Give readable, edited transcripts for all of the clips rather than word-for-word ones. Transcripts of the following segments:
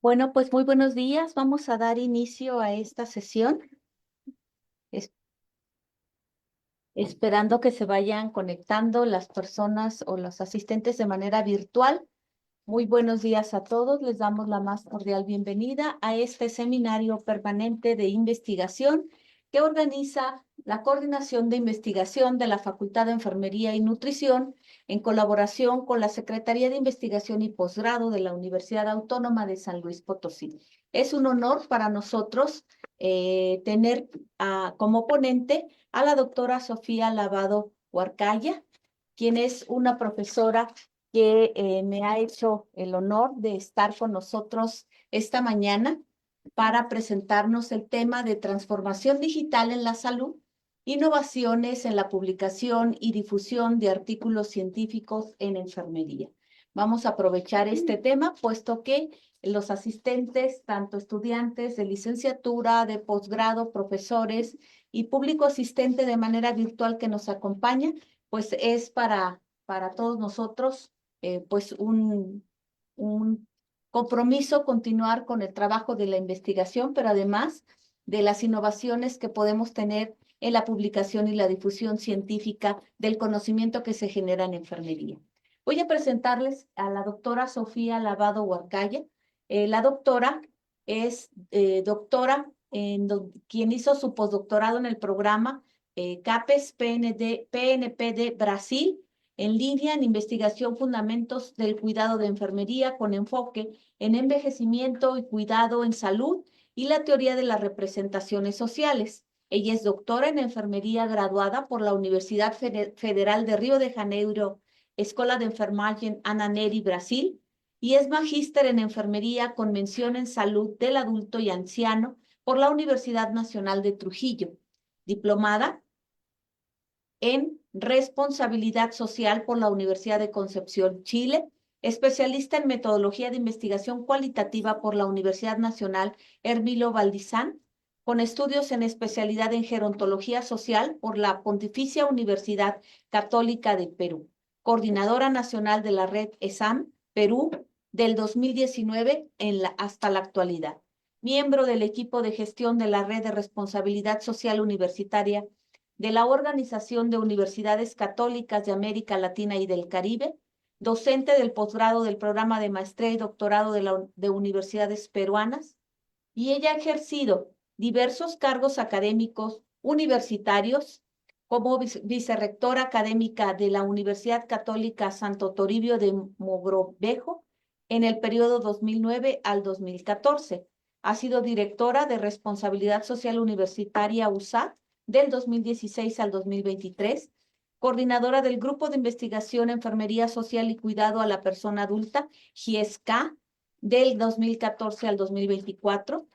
Bueno, pues muy buenos días. Vamos a dar inicio a esta sesión, es- esperando que se vayan conectando las personas o los asistentes de manera virtual. Muy buenos días a todos. Les damos la más cordial bienvenida a este seminario permanente de investigación que organiza la Coordinación de Investigación de la Facultad de Enfermería y Nutrición en colaboración con la Secretaría de Investigación y Posgrado de la Universidad Autónoma de San Luis Potosí. Es un honor para nosotros tener como ponente a la doctora Sofía Lavado Huarcaya, quien es una profesora que me ha hecho el honor de estar con nosotros esta mañana para presentarnos el tema de transformación digital en la salud, innovaciones en la publicación y difusión de artículos científicos en enfermería. Vamos a aprovechar este tema, puesto que los asistentes, tanto estudiantes de licenciatura, de posgrado, profesores y público asistente de manera virtual que nos acompaña, pues es para todos nosotros pues un compromiso continuar con el trabajo de la investigación, pero además de las innovaciones que podemos tener en la publicación y la difusión científica del conocimiento que se genera en enfermería. Voy a presentarles a la doctora Sofía Lavado Huarcaya. La doctora es doctora quien hizo su postdoctorado en el programa CAPES PNP de Brasil, en línea en investigación fundamentos del cuidado de enfermería con enfoque en envejecimiento y cuidado en salud y la teoría de las representaciones sociales. Ella es doctora en enfermería graduada por la Universidad Federal de Río de Janeiro, Escola de Enfermagem Ana Neri, Brasil, y es magíster en enfermería con mención en salud del adulto y anciano por la Universidad Nacional de Trujillo, diplomada en responsabilidad social por la Universidad de Concepción, Chile, especialista en metodología de investigación cualitativa por la Universidad Nacional Hermilo Valdizán, con estudios en especialidad en gerontología social por la Pontificia Universidad Católica de Perú, coordinadora nacional de la red ESAM Perú del 2019 hasta la actualidad, miembro del equipo de gestión de la red de responsabilidad social universitaria de la Organización de Universidades Católicas de América Latina y del Caribe, docente del posgrado del programa de maestría y doctorado de universidades peruanas, y ella ha ejercido diversos cargos académicos universitarios como vicerrectora académica de la Universidad Católica Santo Toribio de Mogrovejo en el periodo 2009 al 2014. Ha sido directora de Responsabilidad Social Universitaria USAT del 2016 al 2023, coordinadora del Grupo de Investigación Enfermería Social y Cuidado a la Persona Adulta, GIESCA, del 2014 al 2024,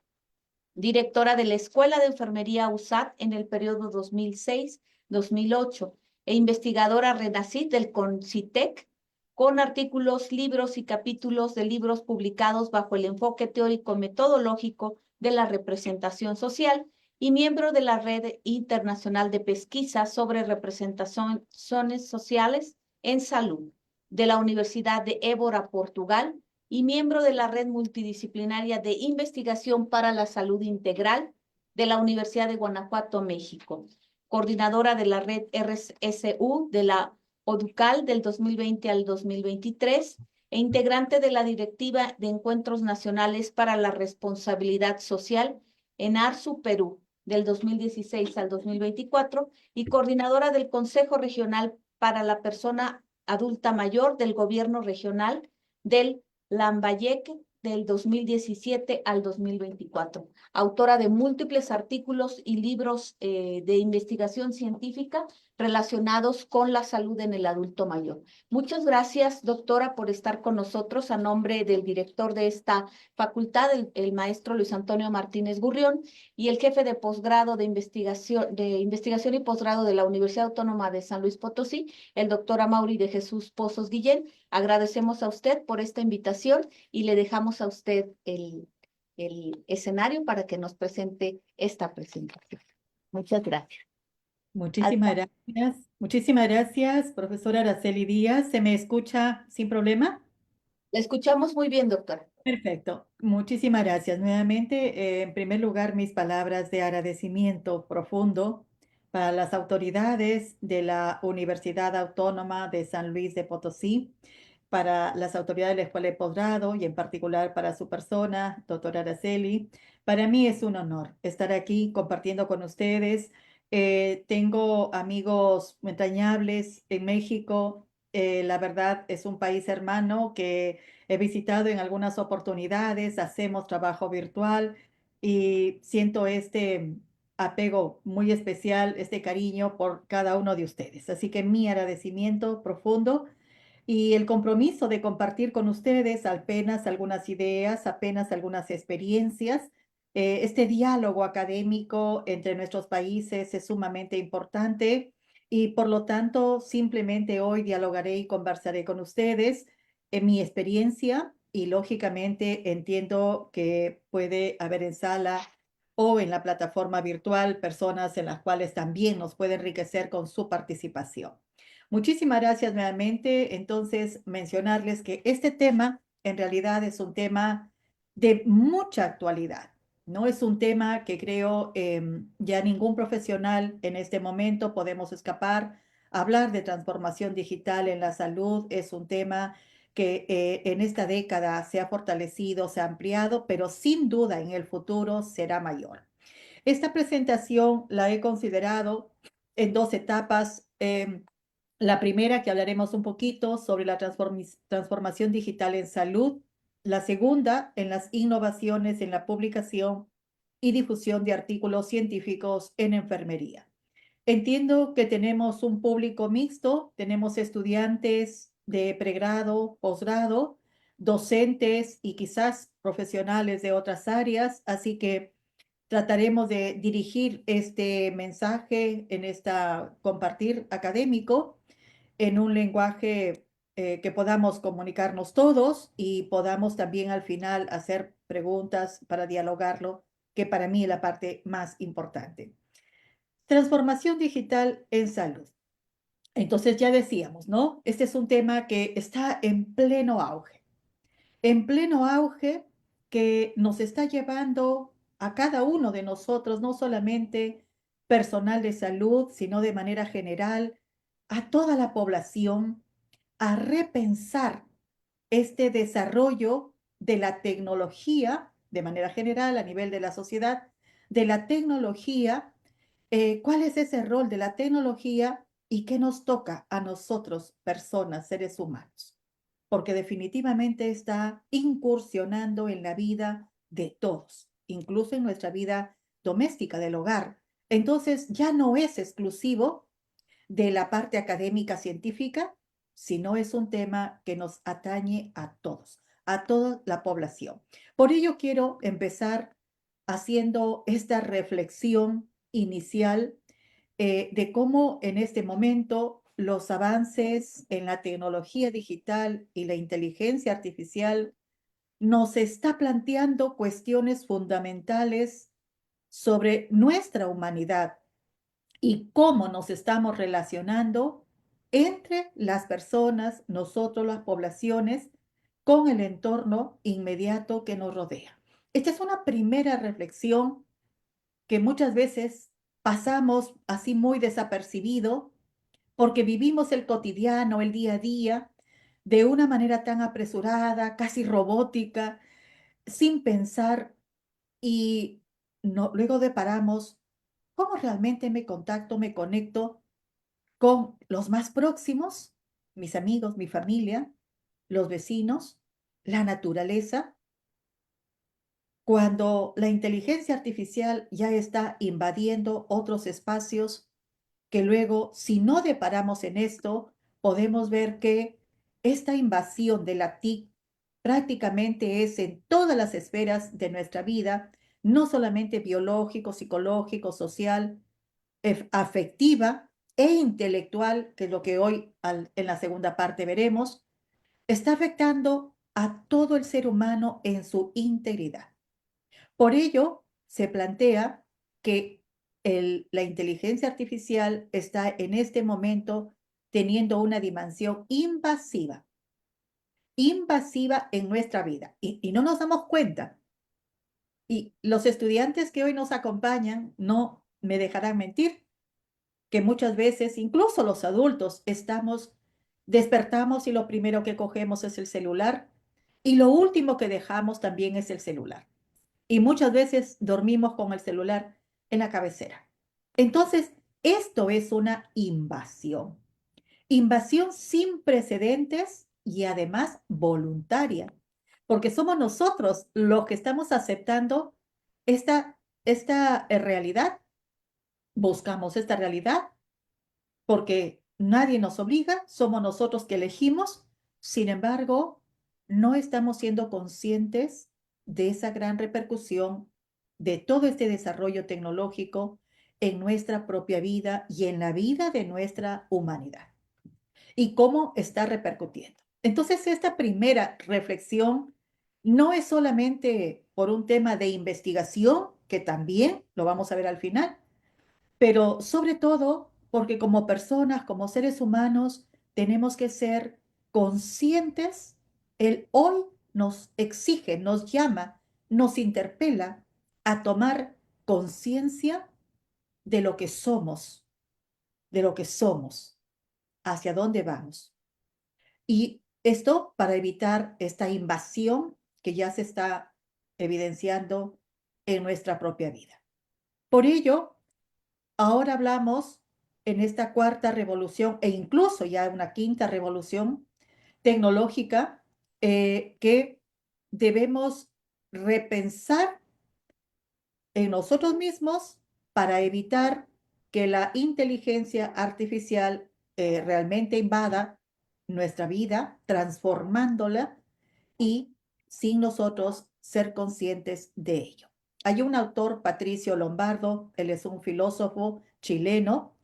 directora de la Escuela de Enfermería USAT en el periodo 2006-2008 e investigadora RENACIT del CONCITEC, con artículos, libros y capítulos de libros publicados bajo el enfoque teórico-metodológico de la representación social y miembro de la Red Internacional de Pesquisa sobre Representaciones Sociales en Salud de la Universidad de Évora, Portugal, y miembro de la Red Multidisciplinaria de Investigación para la Salud Integral de la Universidad de Guanajuato, México, coordinadora de la Red RSU de la ODUCAL del 2020 al 2023 e integrante de la Directiva de Encuentros Nacionales para la Responsabilidad Social en ARSU, Perú, del 2016 al 2024 y coordinadora del Consejo Regional para la Persona Adulta Mayor del Gobierno Regional del Lambayeque del 2017 al 2024, autora de múltiples artículos y libros de investigación científica relacionados con la salud en el adulto mayor. Muchas gracias, doctora, por estar con nosotros a nombre del director de esta facultad, el maestro Luis Antonio Martínez Gurrión, y el jefe de posgrado de investigación y posgrado de la Universidad Autónoma de San Luis Potosí, el doctor Amaury de Jesús Pozos Guillén. Agradecemos a usted por esta invitación y le dejamos a usted el escenario para que nos presente esta presentación. Muchas gracias. Muchísimas gracias, profesora Araceli Díaz. ¿Se me escucha sin problema? La escuchamos muy bien, doctora. Perfecto. Muchísimas gracias. Nuevamente, en primer lugar, mis palabras de agradecimiento profundo para las autoridades de la Universidad Autónoma de San Luis de Potosí, para las autoridades de la Escuela de Posgrado y en particular para su persona, doctora Araceli. Para mí es un honor estar aquí compartiendo con ustedes. Tengo amigos entrañables en México. La verdad es un país hermano que he visitado en algunas oportunidades, hacemos trabajo virtual y siento este apego muy especial, este cariño por cada uno de ustedes. Así que mi agradecimiento profundo y el compromiso de compartir con ustedes apenas algunas ideas, apenas algunas experiencias. Este diálogo académico entre nuestros países es sumamente importante y por lo tanto simplemente hoy dialogaré y conversaré con ustedes en mi experiencia y lógicamente entiendo que puede haber en sala o en la plataforma virtual personas en las cuales también nos puede enriquecer con su participación. Muchísimas gracias nuevamente. Entonces, mencionarles que este tema en realidad es un tema de mucha actualidad. No es un tema que creo ya ningún profesional en este momento podemos escapar. Hablar de transformación digital en la salud es un tema que en esta década se ha fortalecido, se ha ampliado, pero sin duda en el futuro será mayor. Esta presentación la he considerado en dos etapas. La primera, que hablaremos un poquito sobre la transformación digital en salud. La segunda, en las innovaciones en la publicación y difusión de artículos científicos en enfermería. Entiendo que tenemos un público mixto, tenemos estudiantes de pregrado, posgrado, docentes y quizás profesionales de otras áreas, así que trataremos de dirigir este mensaje en esta compartir académico en un lenguaje que podamos comunicarnos todos y podamos también al final hacer preguntas para dialogarlo, que para mí es la parte más importante. Transformación digital en salud. Entonces ya decíamos, ¿no? Este es un tema que está en pleno auge que nos está llevando a cada uno de nosotros, no solamente personal de salud, sino de manera general, a toda la población, a repensar este desarrollo de la tecnología de manera general a nivel de la sociedad, de la tecnología, cuál es ese rol de la tecnología y qué nos toca a nosotros, personas, seres humanos, porque definitivamente está incursionando en la vida de todos, incluso en nuestra vida doméstica del hogar. Entonces ya no es exclusivo de la parte académica científica, sino es un tema que nos atañe a toda la población. Por ello quiero empezar haciendo esta reflexión inicial de cómo en este momento los avances en la tecnología digital y la inteligencia artificial nos está planteando cuestiones fundamentales sobre nuestra humanidad y cómo nos estamos relacionando entre las personas, nosotros, las poblaciones, con el entorno inmediato que nos rodea. Esta es una primera reflexión que muchas veces pasamos así muy desapercibido porque vivimos el cotidiano, el día a día, de una manera tan apresurada, casi robótica, sin pensar y luego deparamos cómo realmente me contacto, me conecto con los más próximos, mis amigos, mi familia, los vecinos, la naturaleza, cuando la inteligencia artificial ya está invadiendo otros espacios que luego, si no deparamos en esto, podemos ver que esta invasión de la TIC prácticamente es en todas las esferas de nuestra vida, no solamente biológico, psicológico, social, afectiva e intelectual, que es lo que hoy en la segunda parte veremos, está afectando a todo el ser humano en su integridad. Por ello, se plantea que la inteligencia artificial está en este momento teniendo una dimensión invasiva invasiva en nuestra vida y no nos damos cuenta. Y los estudiantes que hoy nos acompañan no me dejarán mentir, que muchas veces, incluso los adultos, despertamos y lo primero que cogemos es el celular y lo último que dejamos también es el celular. Y muchas veces dormimos con el celular en la cabecera. Entonces, esto es una invasión. Invasión sin precedentes y además voluntaria, porque somos nosotros los que estamos aceptando esta realidad. Buscamos esta realidad porque nadie nos obliga, somos nosotros que elegimos. Sin embargo, no estamos siendo conscientes de esa gran repercusión de todo este desarrollo tecnológico en nuestra propia vida y en la vida de nuestra humanidad y cómo está repercutiendo. Entonces, esta primera reflexión no es solamente por un tema de investigación, que también lo vamos a ver al final, pero sobre todo porque como personas, como seres humanos, tenemos que ser conscientes. El hoy nos exige, nos llama, nos interpela a tomar conciencia de lo que somos, hacia dónde vamos. Y esto para evitar esta invasión que ya se está evidenciando en nuestra propia vida. Por ello, ahora hablamos en esta cuarta revolución e incluso ya una quinta revolución tecnológica que debemos repensar en nosotros mismos para evitar que la inteligencia artificial realmente invada nuestra vida, transformándola y sin nosotros ser conscientes de ello. Hay un autor, Patricio Lombardo, él es un filósofo chileno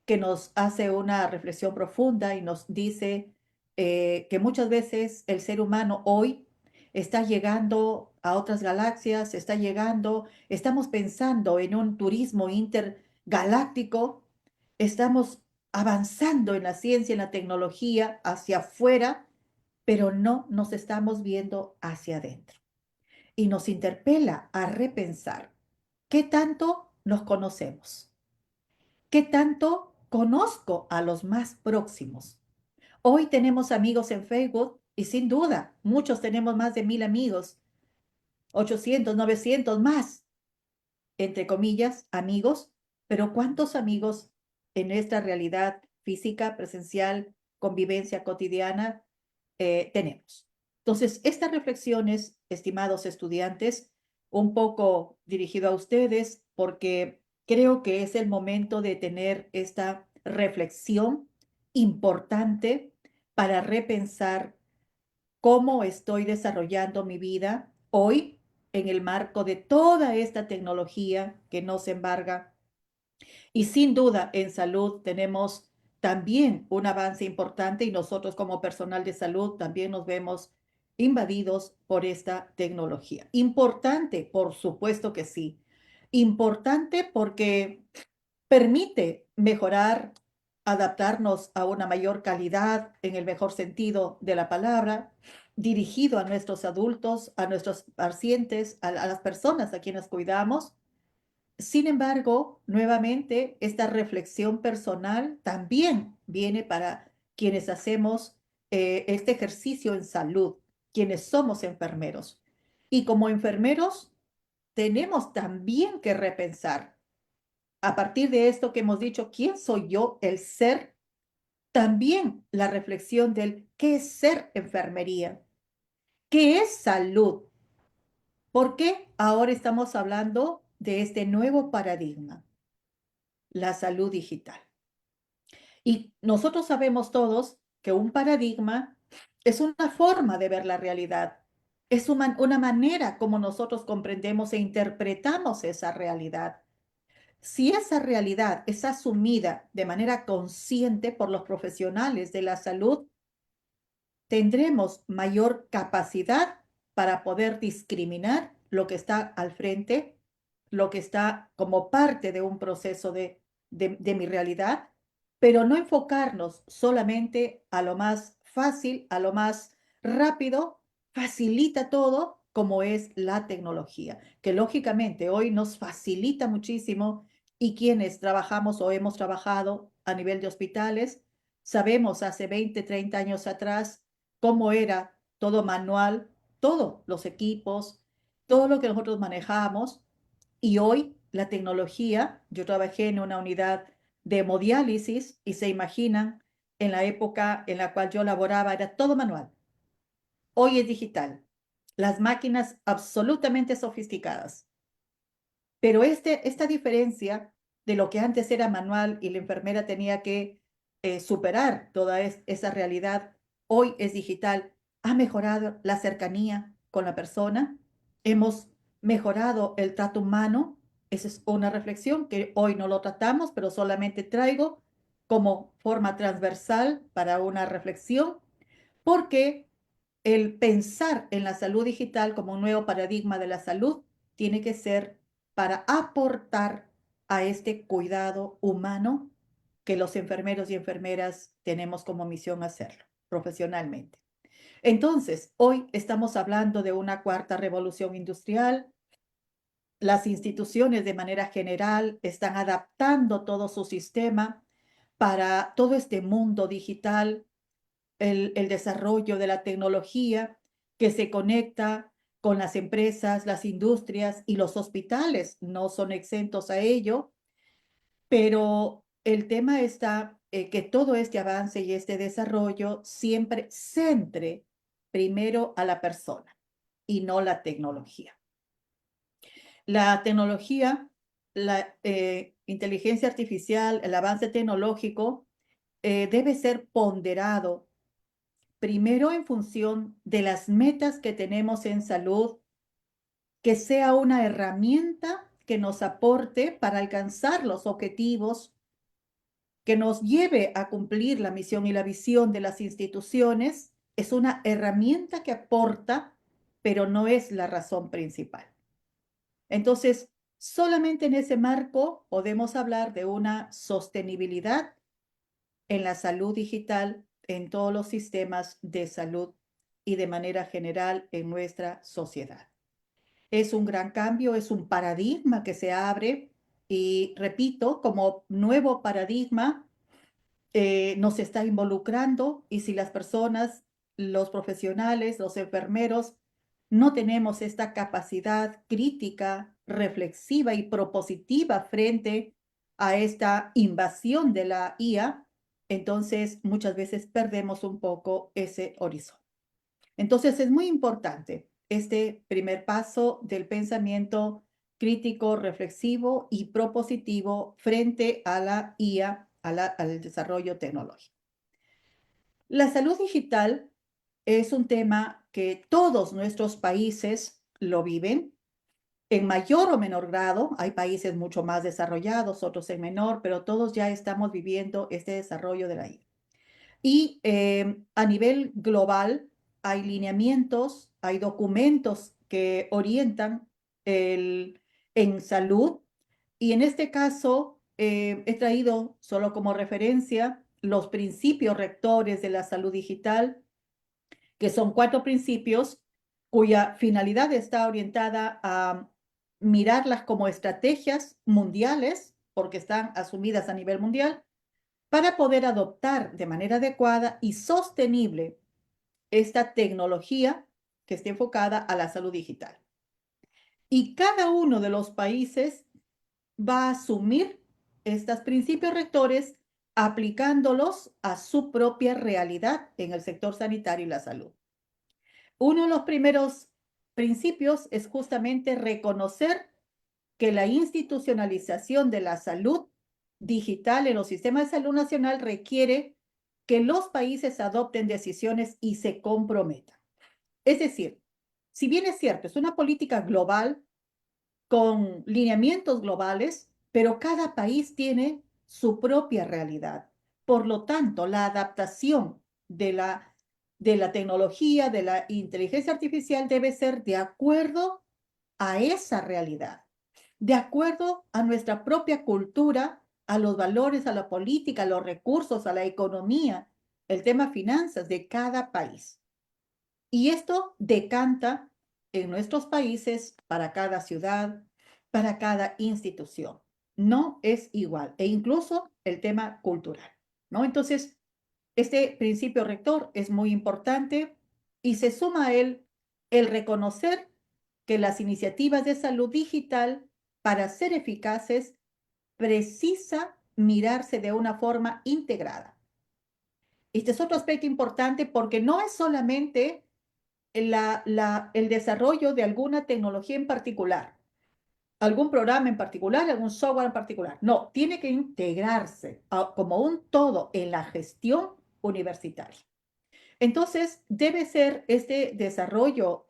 que nos hace una reflexión profunda y nos dice que muchas veces el ser humano hoy está llegando a otras galaxias, estamos pensando en un turismo intergaláctico, estamos avanzando en la ciencia, en la tecnología hacia afuera, pero no nos estamos viendo hacia adentro. Y nos interpela a repensar qué tanto nos conocemos. ¿Qué tanto conozco a los más próximos? Hoy tenemos amigos en Facebook y sin duda, muchos tenemos más de 1000 amigos, 800, 900 más, entre comillas, amigos, pero ¿cuántos amigos en esta realidad física, presencial, convivencia cotidiana tenemos? Entonces, estas reflexiones, estimados estudiantes, un poco dirigido a ustedes, porque creo que es el momento de tener esta reflexión importante para repensar cómo estoy desarrollando mi vida hoy en el marco de toda esta tecnología que nos embarga. Y sin duda, en salud tenemos también un avance importante y nosotros como personal de salud también nos vemos invadidos por esta tecnología. Importante, por supuesto que sí. Importante porque permite mejorar, adaptarnos a una mayor calidad en el mejor sentido de la palabra, dirigido a nuestros adultos, a nuestros pacientes, a las personas a quienes cuidamos. Sin embargo, nuevamente, esta reflexión personal también viene para quienes hacemos este ejercicio en salud, quienes somos enfermeros. Y como enfermeros, tenemos también que repensar, a partir de esto que hemos dicho, ¿quién soy yo? El ser, también la reflexión del qué es ser enfermería, qué es salud. ¿Por qué ahora estamos hablando de este nuevo paradigma? La salud digital. Y nosotros sabemos todos que un paradigma es una forma de ver la realidad, es una manera como nosotros comprendemos e interpretamos esa realidad. Si esa realidad es asumida de manera consciente por los profesionales de la salud, tendremos mayor capacidad para poder discriminar lo que está al frente, lo que está como parte de un proceso de mi realidad, pero no enfocarnos solamente a lo más fácil, a lo más rápido, facilita todo, como es la tecnología, que lógicamente hoy nos facilita muchísimo y quienes trabajamos o hemos trabajado a nivel de hospitales, sabemos hace 20, 30 años atrás cómo era todo manual, todos los equipos, todo lo que nosotros manejamos y hoy la tecnología, yo trabajé en una unidad de hemodiálisis y se imaginan, en la época en la cual yo laboraba era todo manual. Hoy es digital. Las máquinas absolutamente sofisticadas. Pero esta diferencia de lo que antes era manual y la enfermera tenía que superar toda esa realidad, hoy es digital. Ha mejorado la cercanía con la persona, hemos mejorado el trato humano. Esa es una reflexión que hoy no lo tratamos, pero solamente traigo como forma transversal para una reflexión, porque el pensar en la salud digital como un nuevo paradigma de la salud tiene que ser para aportar a este cuidado humano que los enfermeros y enfermeras tenemos como misión hacerlo profesionalmente. Entonces, hoy estamos hablando de una cuarta revolución industrial. Las instituciones de manera general están adaptando todo su sistema para todo este mundo digital, el desarrollo de la tecnología que se conecta con las empresas, las industrias y los hospitales no son exentos a ello, pero el tema está que todo este avance y este desarrollo siempre centre primero a la persona y no la tecnología. La tecnología, la inteligencia artificial, el avance tecnológico debe ser ponderado primero en función de las metas que tenemos en salud, que sea una herramienta que nos aporte para alcanzar los objetivos, que nos lleve a cumplir la misión y la visión de las instituciones. Es una herramienta que aporta, pero no es la razón principal. Entonces, solamente en ese marco podemos hablar de una sostenibilidad en la salud digital, en todos los sistemas de salud y de manera general en nuestra sociedad. Es un gran cambio, es un paradigma que se abre y repito, como nuevo paradigma, nos está involucrando y si las personas, los profesionales, los enfermeros, no tenemos esta capacidad crítica, reflexiva y propositiva frente a esta invasión de la IA, entonces muchas veces perdemos un poco ese horizonte. Entonces es muy importante este primer paso del pensamiento crítico, reflexivo y propositivo frente a la IA, al desarrollo tecnológico. La salud digital es un tema que todos nuestros países lo viven en mayor o menor grado. Hay países mucho más desarrollados, otros en menor, pero todos ya estamos viviendo este desarrollo de la IA. Y a nivel global hay lineamientos, hay documentos que orientan en salud. Y en este caso he traído solo como referencia los principios rectores de la salud digital, que son 4 principios cuya finalidad está orientada a mirarlas como estrategias mundiales, porque están asumidas a nivel mundial, para poder adoptar de manera adecuada y sostenible esta tecnología que esté enfocada a la salud digital. Y cada uno de los países va a asumir estos principios rectores aplicándolos a su propia realidad en el sector sanitario y la salud. Uno de los primeros principios es justamente reconocer que la institucionalización de la salud digital en los sistemas de salud nacional requiere que los países adopten decisiones y se comprometan. Es decir, si bien es cierto, es una política global con lineamientos globales, pero cada país tiene su propia realidad. Por lo tanto, la adaptación de la tecnología, de la inteligencia artificial debe ser de acuerdo a esa realidad, de acuerdo a nuestra propia cultura, a los valores, a la política, a los recursos, a la economía, el tema finanzas de cada país. Y esto decanta en nuestros países para cada ciudad, para cada institución. No es igual. E incluso el tema cultural, ¿no? Entonces, este principio rector es muy importante y se suma a él el reconocer que las iniciativas de salud digital, para ser eficaces, precisa mirarse de una forma integrada. Este es otro aspecto importante porque no es solamente el desarrollo de alguna tecnología en particular, algún programa en particular, algún software en particular. No, tiene que integrarse como un todo en la gestión universitaria. Entonces, debe ser este desarrollo,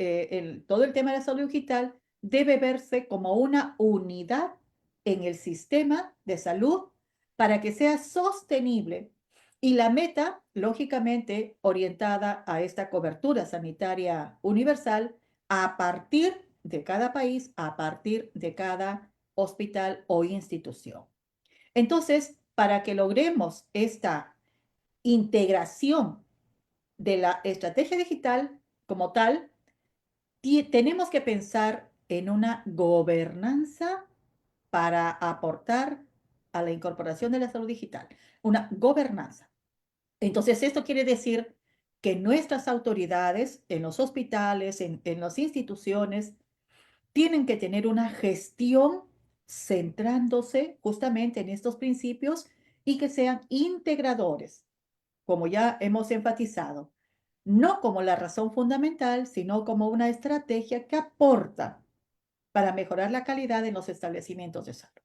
todo el tema de la salud digital, debe verse como una unidad en el sistema de salud para que sea sostenible y la meta, lógicamente, orientada a esta cobertura sanitaria universal a partir de cada país, a partir de cada hospital o institución. Entonces, para que logremos esta integración de la estrategia digital como tal, tenemos que pensar en una gobernanza para aportar a la incorporación de la salud digital, una gobernanza. Entonces, esto quiere decir que nuestras autoridades en los hospitales, en las instituciones, tienen que tener una gestión centrándose justamente en estos principios y que sean integradores, como ya hemos enfatizado, no como la razón fundamental, sino como una estrategia que aporta para mejorar la calidad en los establecimientos de salud.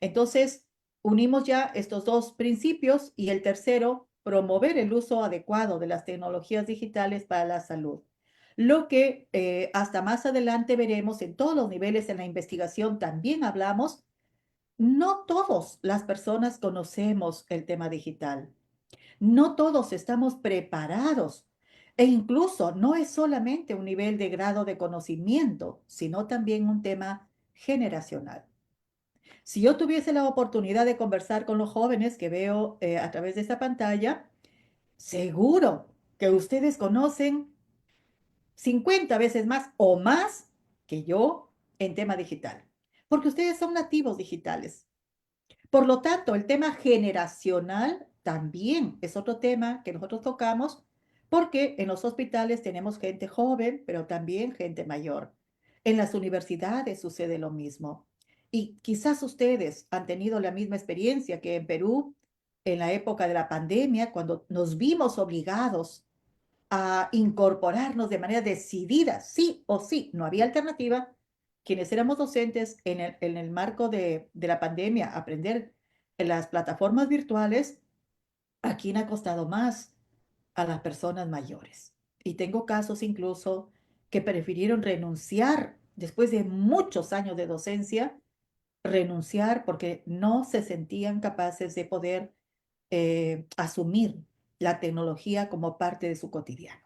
Entonces, unimos ya estos dos principios y el tercero, promover el uso adecuado de las tecnologías digitales para la salud. Lo que hasta más adelante veremos en todos los niveles en la investigación, también hablamos, no todas las personas conocemos el tema digital. No todos estamos preparados e incluso no es solamente un nivel de grado de conocimiento, sino también un tema generacional. Si yo tuviese la oportunidad de conversar con los jóvenes que veo a través de esta pantalla, seguro que ustedes conocen 50 veces más o más que yo en tema digital, porque ustedes son nativos digitales. Por lo tanto, el tema generacional también es otro tema que nosotros tocamos porque en los hospitales tenemos gente joven, pero también gente mayor. En las universidades sucede lo mismo. Y quizás ustedes han tenido la misma experiencia que en Perú en la época de la pandemia, cuando nos vimos obligados a incorporarnos de manera decidida, sí o sí, no había alternativa. Quienes éramos docentes en el marco de la pandemia, aprender en las plataformas virtuales, ¿a quién ha costado más? A las personas mayores. Y tengo casos incluso que prefirieron renunciar después de muchos años de docencia, renunciar porque no se sentían capaces de poder asumir la tecnología como parte de su cotidiano.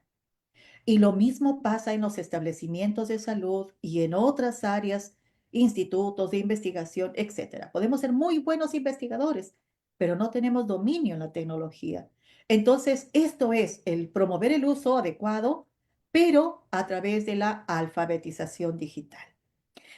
Y lo mismo pasa en los establecimientos de salud y en otras áreas, institutos de investigación, etcétera. Podemos ser muy buenos investigadores, pero no tenemos dominio en la tecnología. Entonces, esto es el promover el uso adecuado, pero a través de la alfabetización digital.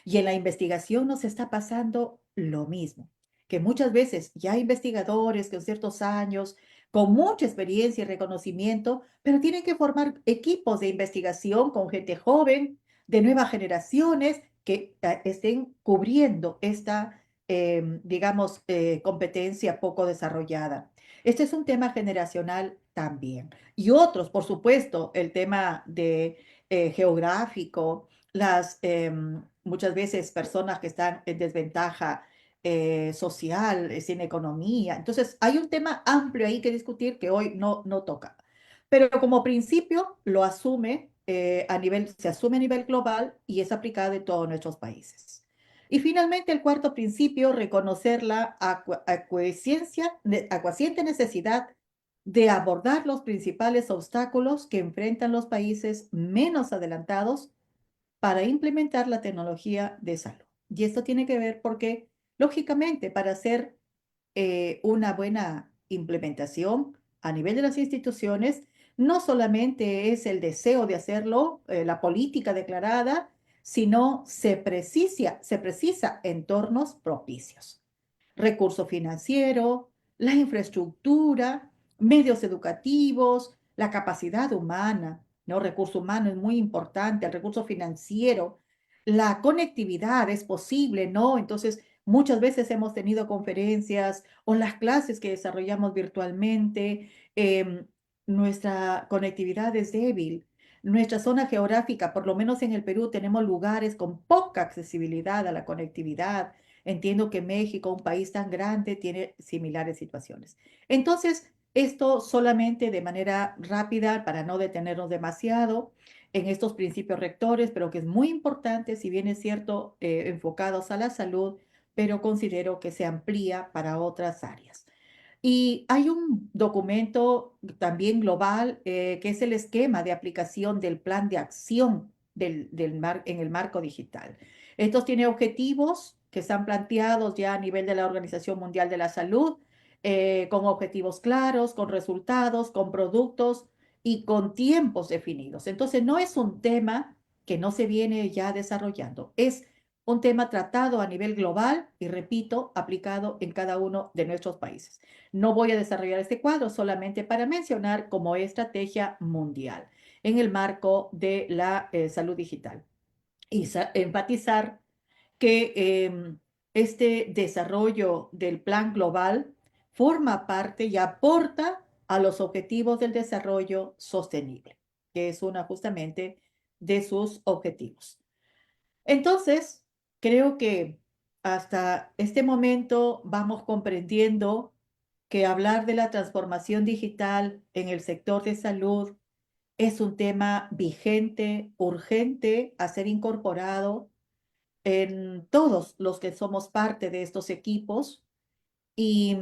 Y en la investigación nos está pasando lo mismo, que muchas veces ya hay investigadores con ciertos años, con mucha experiencia y reconocimiento, pero tienen que formar equipos de investigación con gente joven, de nuevas generaciones, que estén cubriendo esta, digamos, competencia poco desarrollada. Este es un tema generacional también. Y otros, por supuesto, el tema de geográfico, las muchas veces personas que están en desventaja social, sin economía. Entonces, hay un tema amplio ahí que discutir que hoy no toca. Pero como principio lo asume se asume a nivel global y es aplicado en todos nuestros países. Y finalmente, el cuarto principio, reconocer la acuciente necesidad de abordar los principales obstáculos que enfrentan los países menos adelantados para implementar la tecnología de salud. Y esto tiene que ver porque, lógicamente, para hacer una buena implementación a nivel de las instituciones, no solamente es el deseo de hacerlo, la política declarada, sino se precisa entornos propicios. Recurso financiero, la infraestructura, medios educativos, la capacidad humana, ¿no? Recurso humano es muy importante, el recurso financiero, la conectividad es posible, ¿no? Entonces, muchas veces hemos tenido conferencias o las clases que desarrollamos virtualmente, nuestra conectividad es débil. Nuestra zona geográfica, por lo menos en el Perú, tenemos lugares con poca accesibilidad a la conectividad. Entiendo que México, un país tan grande, tiene similares situaciones. Entonces, esto solamente de manera rápida para no detenernos demasiado en estos principios rectores, pero que es muy importante, si bien es cierto, enfocados a la salud, pero considero que se amplía para otras áreas. Y hay un documento también global que es el esquema de aplicación del plan de acción en el marco digital. Estos tienen objetivos que están planteados ya a nivel de la Organización Mundial de la Salud, con objetivos claros, con resultados, con productos y con tiempos definidos. Entonces, no es un tema que no se viene ya desarrollando, es un tema tratado a nivel global y, repito, aplicado en cada uno de nuestros países. No voy a desarrollar este cuadro solamente para mencionar como estrategia mundial en el marco de la salud digital y enfatizar que este desarrollo del plan global forma parte y aporta a los objetivos del desarrollo sostenible, que es una justamente de sus objetivos. Entonces, creo que hasta este momento vamos comprendiendo que hablar de la transformación digital en el sector de salud es un tema vigente, urgente a ser incorporado en todos los que somos parte de estos equipos y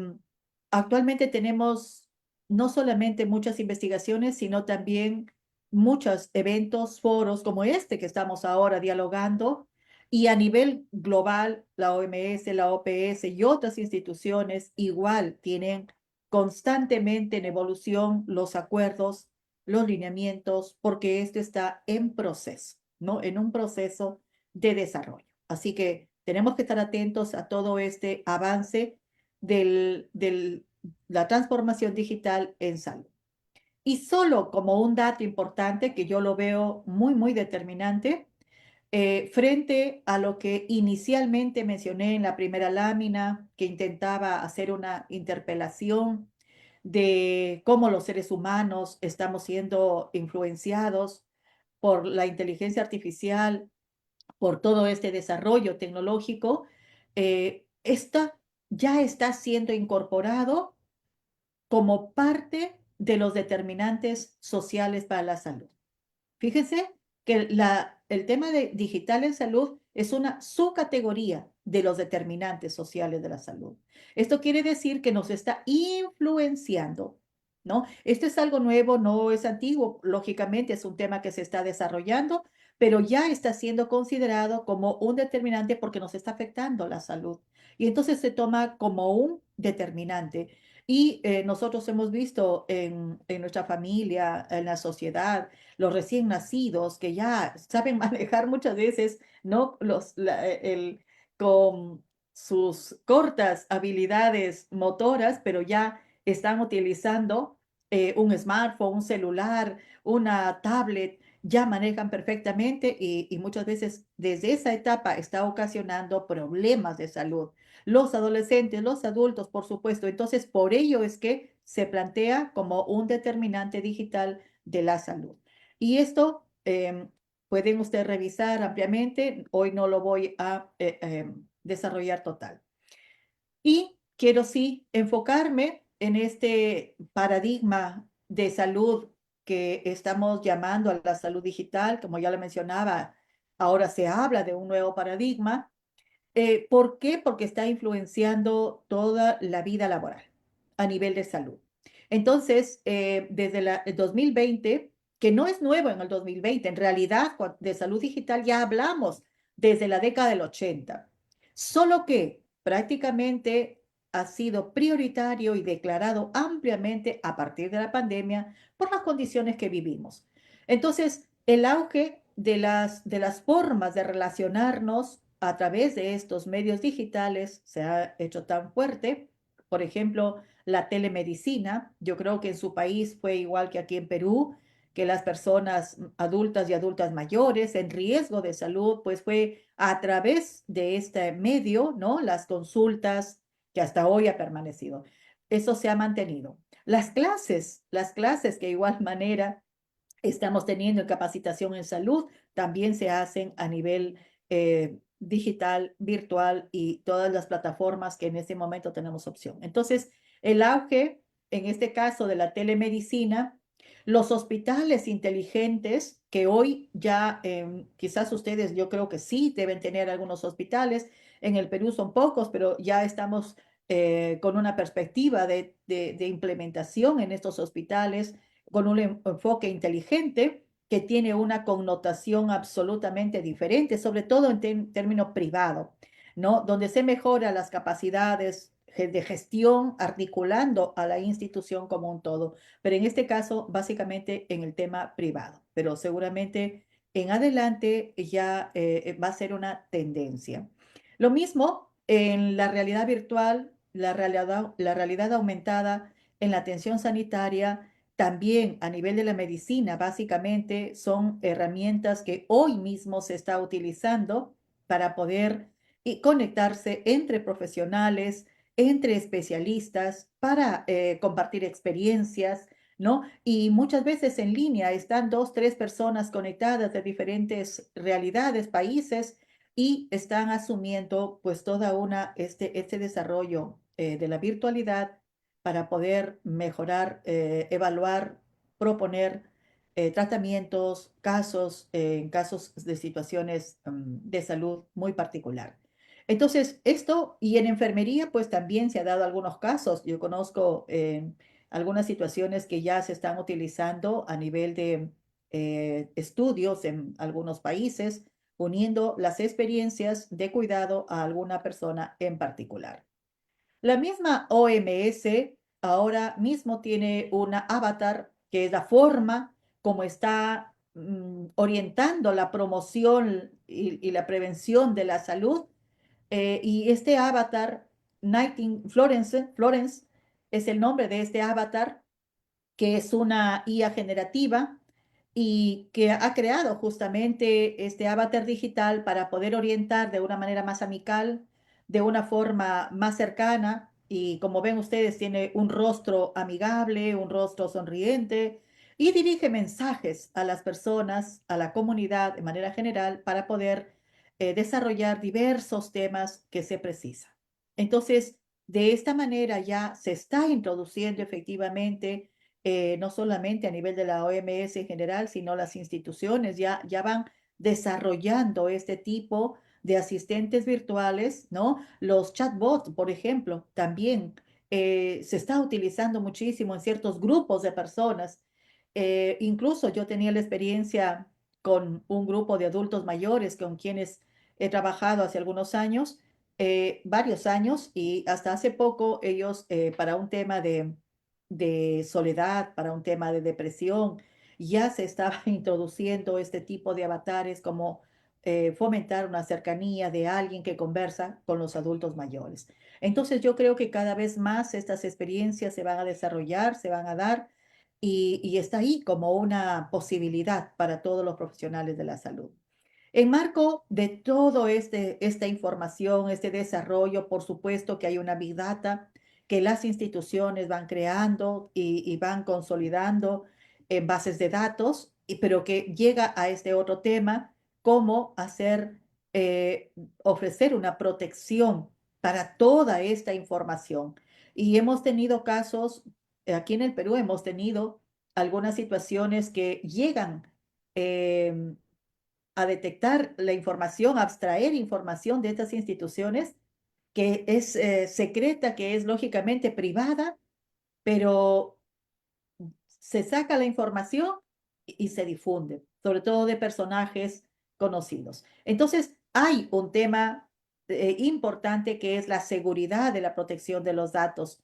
actualmente tenemos no solamente muchas investigaciones, sino también muchos eventos, foros como este que estamos ahora dialogando. Y a nivel global, la OMS, la OPS y otras instituciones igual tienen constantemente en evolución los acuerdos, los lineamientos, porque esto está en proceso, ¿no? En un proceso de desarrollo. Así que tenemos que estar atentos a todo este avance de la transformación digital en salud. Y solo como un dato importante que yo lo veo muy, muy determinante, frente a lo que inicialmente mencioné en la primera lámina, que intentaba hacer una interpelación de cómo los seres humanos estamos siendo influenciados por la inteligencia artificial, por todo este desarrollo tecnológico, esta ya está siendo incorporado como parte de los determinantes sociales para la salud. Fíjense que el tema de digital en salud es una subcategoría de los determinantes sociales de la salud. Esto quiere decir que nos está influenciando, ¿no? Esto es algo nuevo, no es antiguo, lógicamente es un tema que se está desarrollando, pero ya está siendo considerado como un determinante porque nos está afectando la salud. Y entonces se toma como un determinante. Y nosotros hemos visto en nuestra familia, en la sociedad, los recién nacidos que ya saben manejar muchas veces, ¿no? Con sus cortas habilidades motoras, pero ya están utilizando un smartphone, un celular, una tablet, ya manejan perfectamente y muchas veces desde esa etapa está ocasionando problemas de salud. Los adolescentes, los adultos, por supuesto. Entonces, por ello es que se plantea como un determinante digital de la salud. Y esto pueden ustedes revisar ampliamente. Hoy no lo voy a desarrollar total. Y quiero sí enfocarme en este paradigma de salud que estamos llamando a la salud digital. Como ya lo mencionaba, ahora se habla de un nuevo paradigma. ¿Por qué? Porque está influenciando toda la vida laboral a nivel de salud. Entonces, desde el 2020, que no es nuevo en el 2020, en realidad de salud digital ya hablamos desde la década del 80, solo que prácticamente ha sido prioritario y declarado ampliamente a partir de la pandemia por las condiciones que vivimos. Entonces, el auge de las formas de relacionarnos a través de estos medios digitales se ha hecho tan fuerte. Por ejemplo, la telemedicina, yo creo que en su país fue igual que aquí en Perú, que las personas adultas y adultas mayores en riesgo de salud, pues fue a través de este medio, ¿no? Las consultas que hasta hoy ha permanecido. Eso se ha mantenido. Las clases que de igual manera estamos teniendo en capacitación en salud, también se hacen a nivel digital, virtual y todas las plataformas que en este momento tenemos opción. Entonces, el auge, en este caso de la telemedicina, los hospitales inteligentes, que hoy ya quizás ustedes, yo creo que sí, deben tener algunos hospitales. En el Perú son pocos, pero ya estamos con una perspectiva de implementación en estos hospitales con un enfoque inteligente que tiene una connotación absolutamente diferente, sobre todo en término privado, ¿no? Donde se mejora las capacidades de gestión articulando a la institución como un todo, pero en este caso básicamente en el tema privado, pero seguramente en adelante ya va a ser una tendencia. Lo mismo en la realidad virtual, la realidad aumentada en la atención sanitaria, también a nivel de la medicina, básicamente son herramientas que hoy mismo se está utilizando para poder conectarse entre profesionales, entre especialistas, para compartir experiencias, ¿no? Y muchas veces en línea están dos, tres personas conectadas de diferentes realidades, países, y están asumiendo pues toda este desarrollo de la virtualidad para poder mejorar, evaluar, proponer tratamientos, casos, en casos de situaciones de salud muy particular. Entonces, esto y en enfermería, pues también se ha dado algunos casos. Yo conozco algunas situaciones que ya se están utilizando a nivel de estudios en algunos países, uniendo las experiencias de cuidado a alguna persona en particular. La misma OMS ahora mismo tiene una avatar que es la forma como está orientando la promoción y la prevención de la salud. Y este avatar, Florence es el nombre de este avatar, que es una IA generativa y que ha creado justamente este avatar digital para poder orientar de una manera más amical, de una forma más cercana. Y como ven ustedes, tiene un rostro amigable, un rostro sonriente y dirige mensajes a las personas, a la comunidad de manera general para poder desarrollar diversos temas que se precisan. Entonces, de esta manera ya se está introduciendo efectivamente no solamente a nivel de la OMS en general, sino las instituciones ya van desarrollando este tipo de asistentes virtuales, ¿no? Los chatbots, por ejemplo, también se está utilizando muchísimo en ciertos grupos de personas. Incluso yo tenía la experiencia con un grupo de adultos mayores con quienes he trabajado hace algunos años, varios años, y hasta hace poco ellos, para un tema de soledad, para un tema de depresión, ya se estaba introduciendo este tipo de avatares como fomentar una cercanía de alguien que conversa con los adultos mayores. Entonces yo creo que cada vez más estas experiencias se van a desarrollar, se van a dar y está ahí como una posibilidad para todos los profesionales de la salud. En marco de todo esta información, este desarrollo, por supuesto que hay una Big Data que las instituciones van creando y van consolidando en bases de datos, pero que llega a este otro tema, cómo hacer, ofrecer una protección para toda esta información. Y hemos tenido casos, aquí en el Perú hemos tenido algunas situaciones que llegan em, a detectar la información, a abstraer información de estas instituciones que es secreta, que es lógicamente privada, pero se saca la información y se difunde, sobre todo de personajes conocidos. Entonces, hay un tema importante que es la seguridad de la protección de los datos.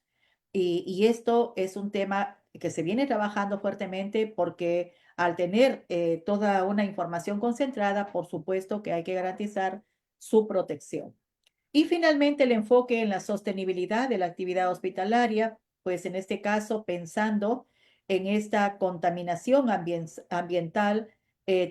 Y esto es un tema que se viene trabajando fuertemente porque al tener toda una información concentrada, por supuesto que hay que garantizar su protección. Y finalmente el enfoque en la sostenibilidad de la actividad hospitalaria, pues en este caso pensando en esta contaminación ambiental,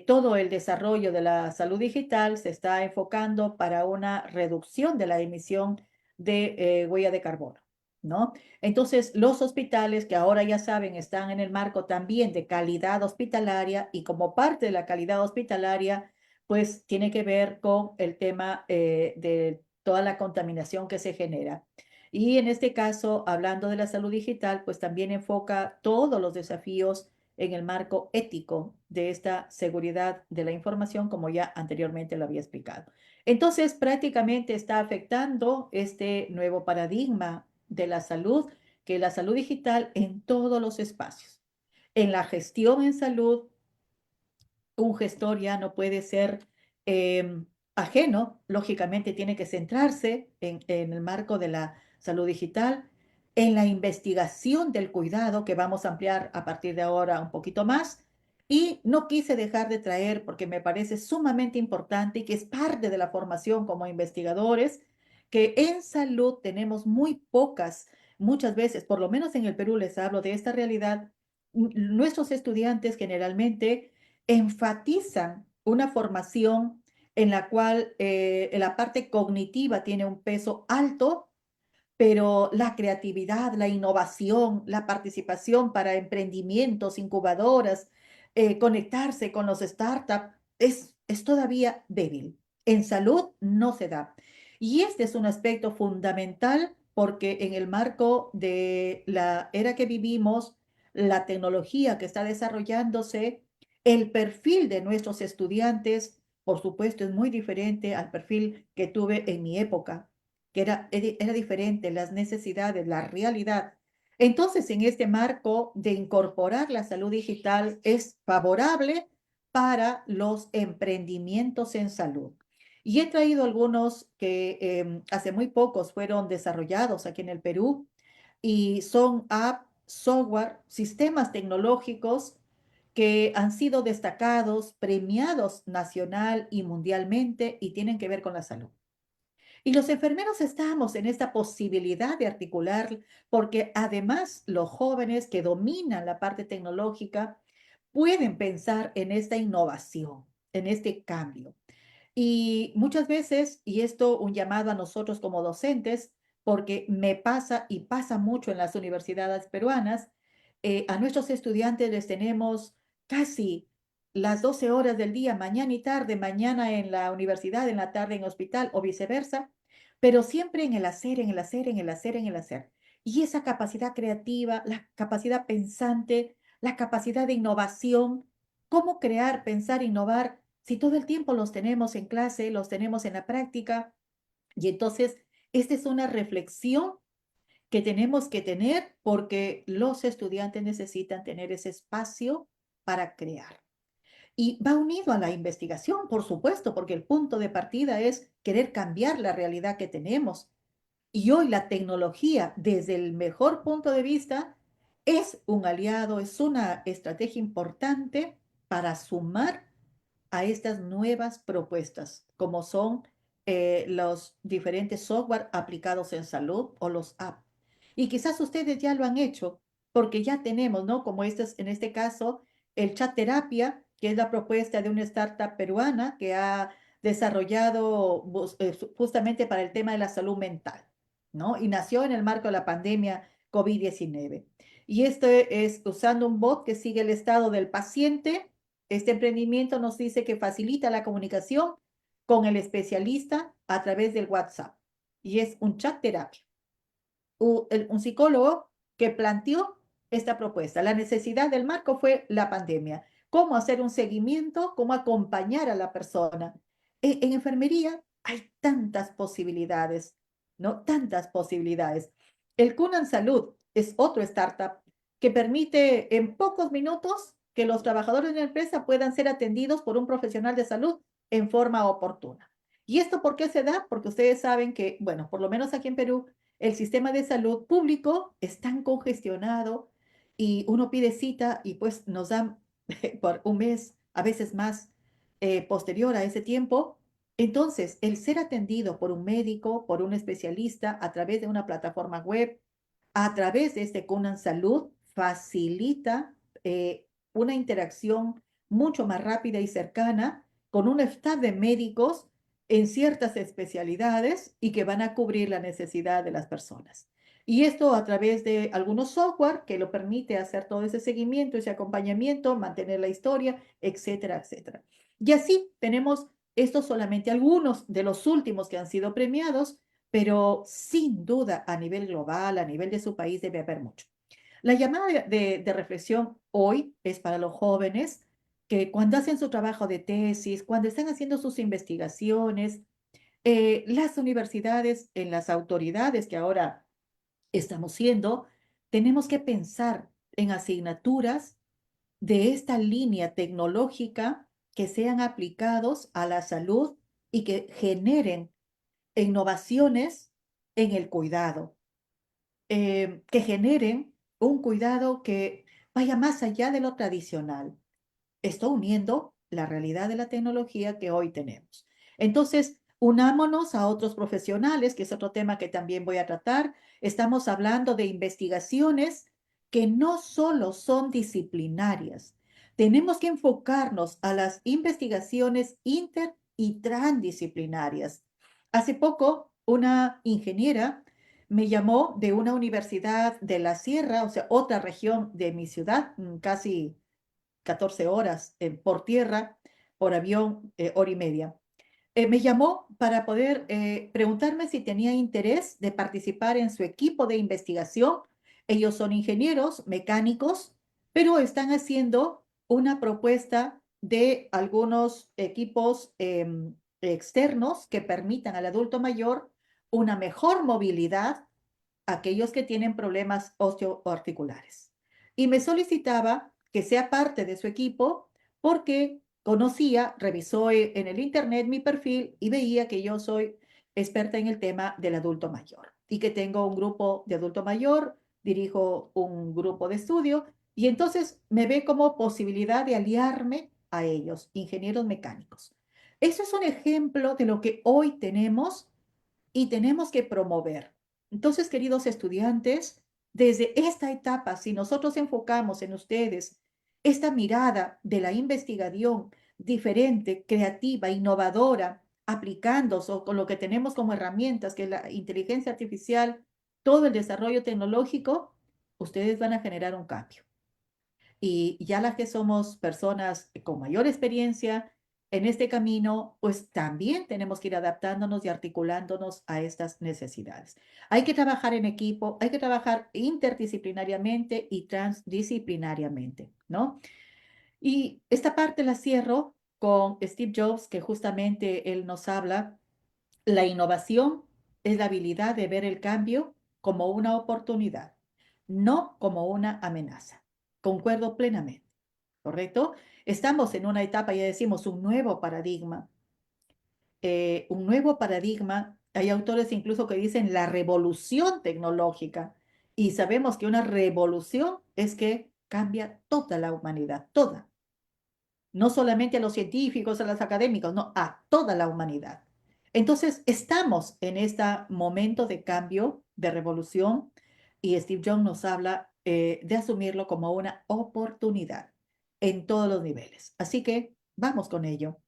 todo el desarrollo de la salud digital se está enfocando para una reducción de la emisión de huella de carbono, ¿no? Entonces, los hospitales que ahora ya saben están en el marco también de calidad hospitalaria y como parte de la calidad hospitalaria, pues tiene que ver con el tema de toda la contaminación que se genera. Y en este caso, hablando de la salud digital, pues también enfoca todos los desafíos en el marco ético de esta seguridad de la información, como ya anteriormente lo había explicado. Entonces, prácticamente está afectando este nuevo paradigma de la salud, que es la salud digital en todos los espacios. En la gestión en salud, un gestor ya no puede ser ajeno, lógicamente tiene que centrarse en el marco de la salud digital, en la investigación del cuidado, que vamos a ampliar a partir de ahora un poquito más. Y no quise dejar de traer, porque me parece sumamente importante y que es parte de la formación como investigadores, que en salud tenemos muy pocas, muchas veces, por lo menos en el Perú les hablo de esta realidad, nuestros estudiantes generalmente enfatizan una formación en la cual la parte cognitiva tiene un peso alto, pero la creatividad, la innovación, la participación para emprendimientos, incubadoras, conectarse con los startups, es todavía débil. En salud no se da. Y este es un aspecto fundamental porque en el marco de la era que vivimos, la tecnología que está desarrollándose, el perfil de nuestros estudiantes, por supuesto, es muy diferente al perfil que tuve en mi época, que era diferente, las necesidades, la realidad. Entonces, en este marco de incorporar la salud digital es favorable para los emprendimientos en salud. Y he traído algunos que hace muy pocos fueron desarrollados aquí en el Perú y son app, software, sistemas tecnológicos que han sido destacados, premiados nacional y mundialmente y tienen que ver con la salud. Y los enfermeros estamos en esta posibilidad de articular, porque además los jóvenes que dominan la parte tecnológica pueden pensar en esta innovación, en este cambio. Y muchas veces, y esto un llamado a nosotros como docentes, porque me pasa y pasa mucho en las universidades peruanas, a nuestros estudiantes les tenemos casi las 12 horas del día, mañana y tarde, mañana en la universidad, en la tarde en hospital o viceversa, pero siempre en el hacer, en el hacer, en el hacer, en el hacer. Y esa capacidad creativa, la capacidad pensante, la capacidad de innovación, cómo crear, pensar, innovar, si todo el tiempo los tenemos en clase, los tenemos en la práctica. Y entonces, esta es una reflexión que tenemos que tener porque los estudiantes necesitan tener ese espacio para crear. Y va unido a la investigación, por supuesto, porque el punto de partida es querer cambiar la realidad que tenemos. Y hoy la tecnología, desde el mejor punto de vista, es un aliado, es una estrategia importante para sumar a estas nuevas propuestas, como son los diferentes software aplicados en salud o los apps. Y quizás ustedes ya lo han hecho, porque ya tenemos, ¿no? Como este es, en este caso, el chat terapia, que es la propuesta de una startup peruana que ha desarrollado justamente para el tema de la salud mental, ¿no? Y nació en el marco de la pandemia COVID-19. Y esto es usando un bot que sigue el estado del paciente. Este emprendimiento nos dice que facilita la comunicación con el especialista a través del WhatsApp y es un chat terapia. Un psicólogo que planteó esta propuesta. La necesidad del marco fue la pandemia. Cómo hacer un seguimiento, cómo acompañar a la persona. En enfermería hay tantas posibilidades, ¿no? Tantas posibilidades. El Cunan Salud es otro startup que permite en pocos minutos que los trabajadores de la empresa puedan ser atendidos por un profesional de salud en forma oportuna. ¿Y esto por qué se da? Porque ustedes saben que, bueno, por lo menos aquí en Perú, el sistema de salud público es tan congestionado y uno pide cita y pues nos dan por un mes, a veces más, posterior a ese tiempo. Entonces, el ser atendido por un médico, por un especialista, a través de una plataforma web, a través de este Cunan Salud, facilita una interacción mucho más rápida y cercana con un staff de médicos en ciertas especialidades y que van a cubrir la necesidad de las personas. Y esto a través de algunos software que lo permite hacer todo ese seguimiento, ese acompañamiento, mantener la historia, etcétera, etcétera. Y así tenemos estos solamente algunos de los últimos que han sido premiados, pero sin duda a nivel global, a nivel de su país, debe haber mucho. La llamada de reflexión hoy es para los jóvenes que cuando hacen su trabajo de tesis, cuando están haciendo sus investigaciones, las universidades, en las autoridades que ahora estamos siendo, tenemos que pensar en asignaturas de esta línea tecnológica que sean aplicados a la salud y que generen innovaciones en el cuidado, que generen un cuidado que vaya más allá de lo tradicional. Esto uniendo la realidad de la tecnología que hoy tenemos. Entonces, unámonos a otros profesionales, que es otro tema que también voy a tratar. Estamos hablando de investigaciones que no solo son disciplinarias. Tenemos que enfocarnos a las investigaciones inter y transdisciplinarias. Hace poco, una ingeniera me llamó de una universidad de la Sierra, o sea, otra región de mi ciudad, casi 14 horas por tierra, por avión, hora y media. Me llamó para poder preguntarme si tenía interés de participar en su equipo de investigación. Ellos son ingenieros mecánicos, pero están haciendo una propuesta de algunos equipos externos que permitan al adulto mayor una mejor movilidad a aquellos que tienen problemas osteoarticulares. Y me solicitaba que sea parte de su equipo porque conocía, revisó en el internet mi perfil y veía que yo soy experta en el tema del adulto mayor y que tengo un grupo de adulto mayor, dirijo un grupo de estudio y entonces me ve como posibilidad de aliarme a ellos, ingenieros mecánicos. Eso es un ejemplo de lo que hoy tenemos y tenemos que promover. Entonces, queridos estudiantes, desde esta etapa, si nosotros enfocamos en ustedes esta mirada de la investigación diferente, creativa, innovadora, aplicándose con lo que tenemos como herramientas, que es la inteligencia artificial, todo el desarrollo tecnológico, ustedes van a generar un cambio. Y ya las que somos personas con mayor experiencia en este camino, pues también tenemos que ir adaptándonos y articulándonos a estas necesidades. Hay que trabajar en equipo, hay que trabajar interdisciplinariamente y transdisciplinariamente, ¿no? Y esta parte la cierro con Steve Jobs, que justamente él nos habla. La innovación es la habilidad de ver el cambio como una oportunidad, no como una amenaza. Concuerdo plenamente, ¿correcto? Estamos en una etapa, ya decimos, un nuevo paradigma. Un nuevo paradigma. Hay autores incluso que dicen la revolución tecnológica. Y sabemos que una revolución es que cambia toda la humanidad, toda, no solamente a los científicos, a los académicos, no, a toda la humanidad. Entonces, estamos en este momento de cambio, de revolución, y Steve Jobs nos habla de asumirlo como una oportunidad en todos los niveles. Así que vamos con ello.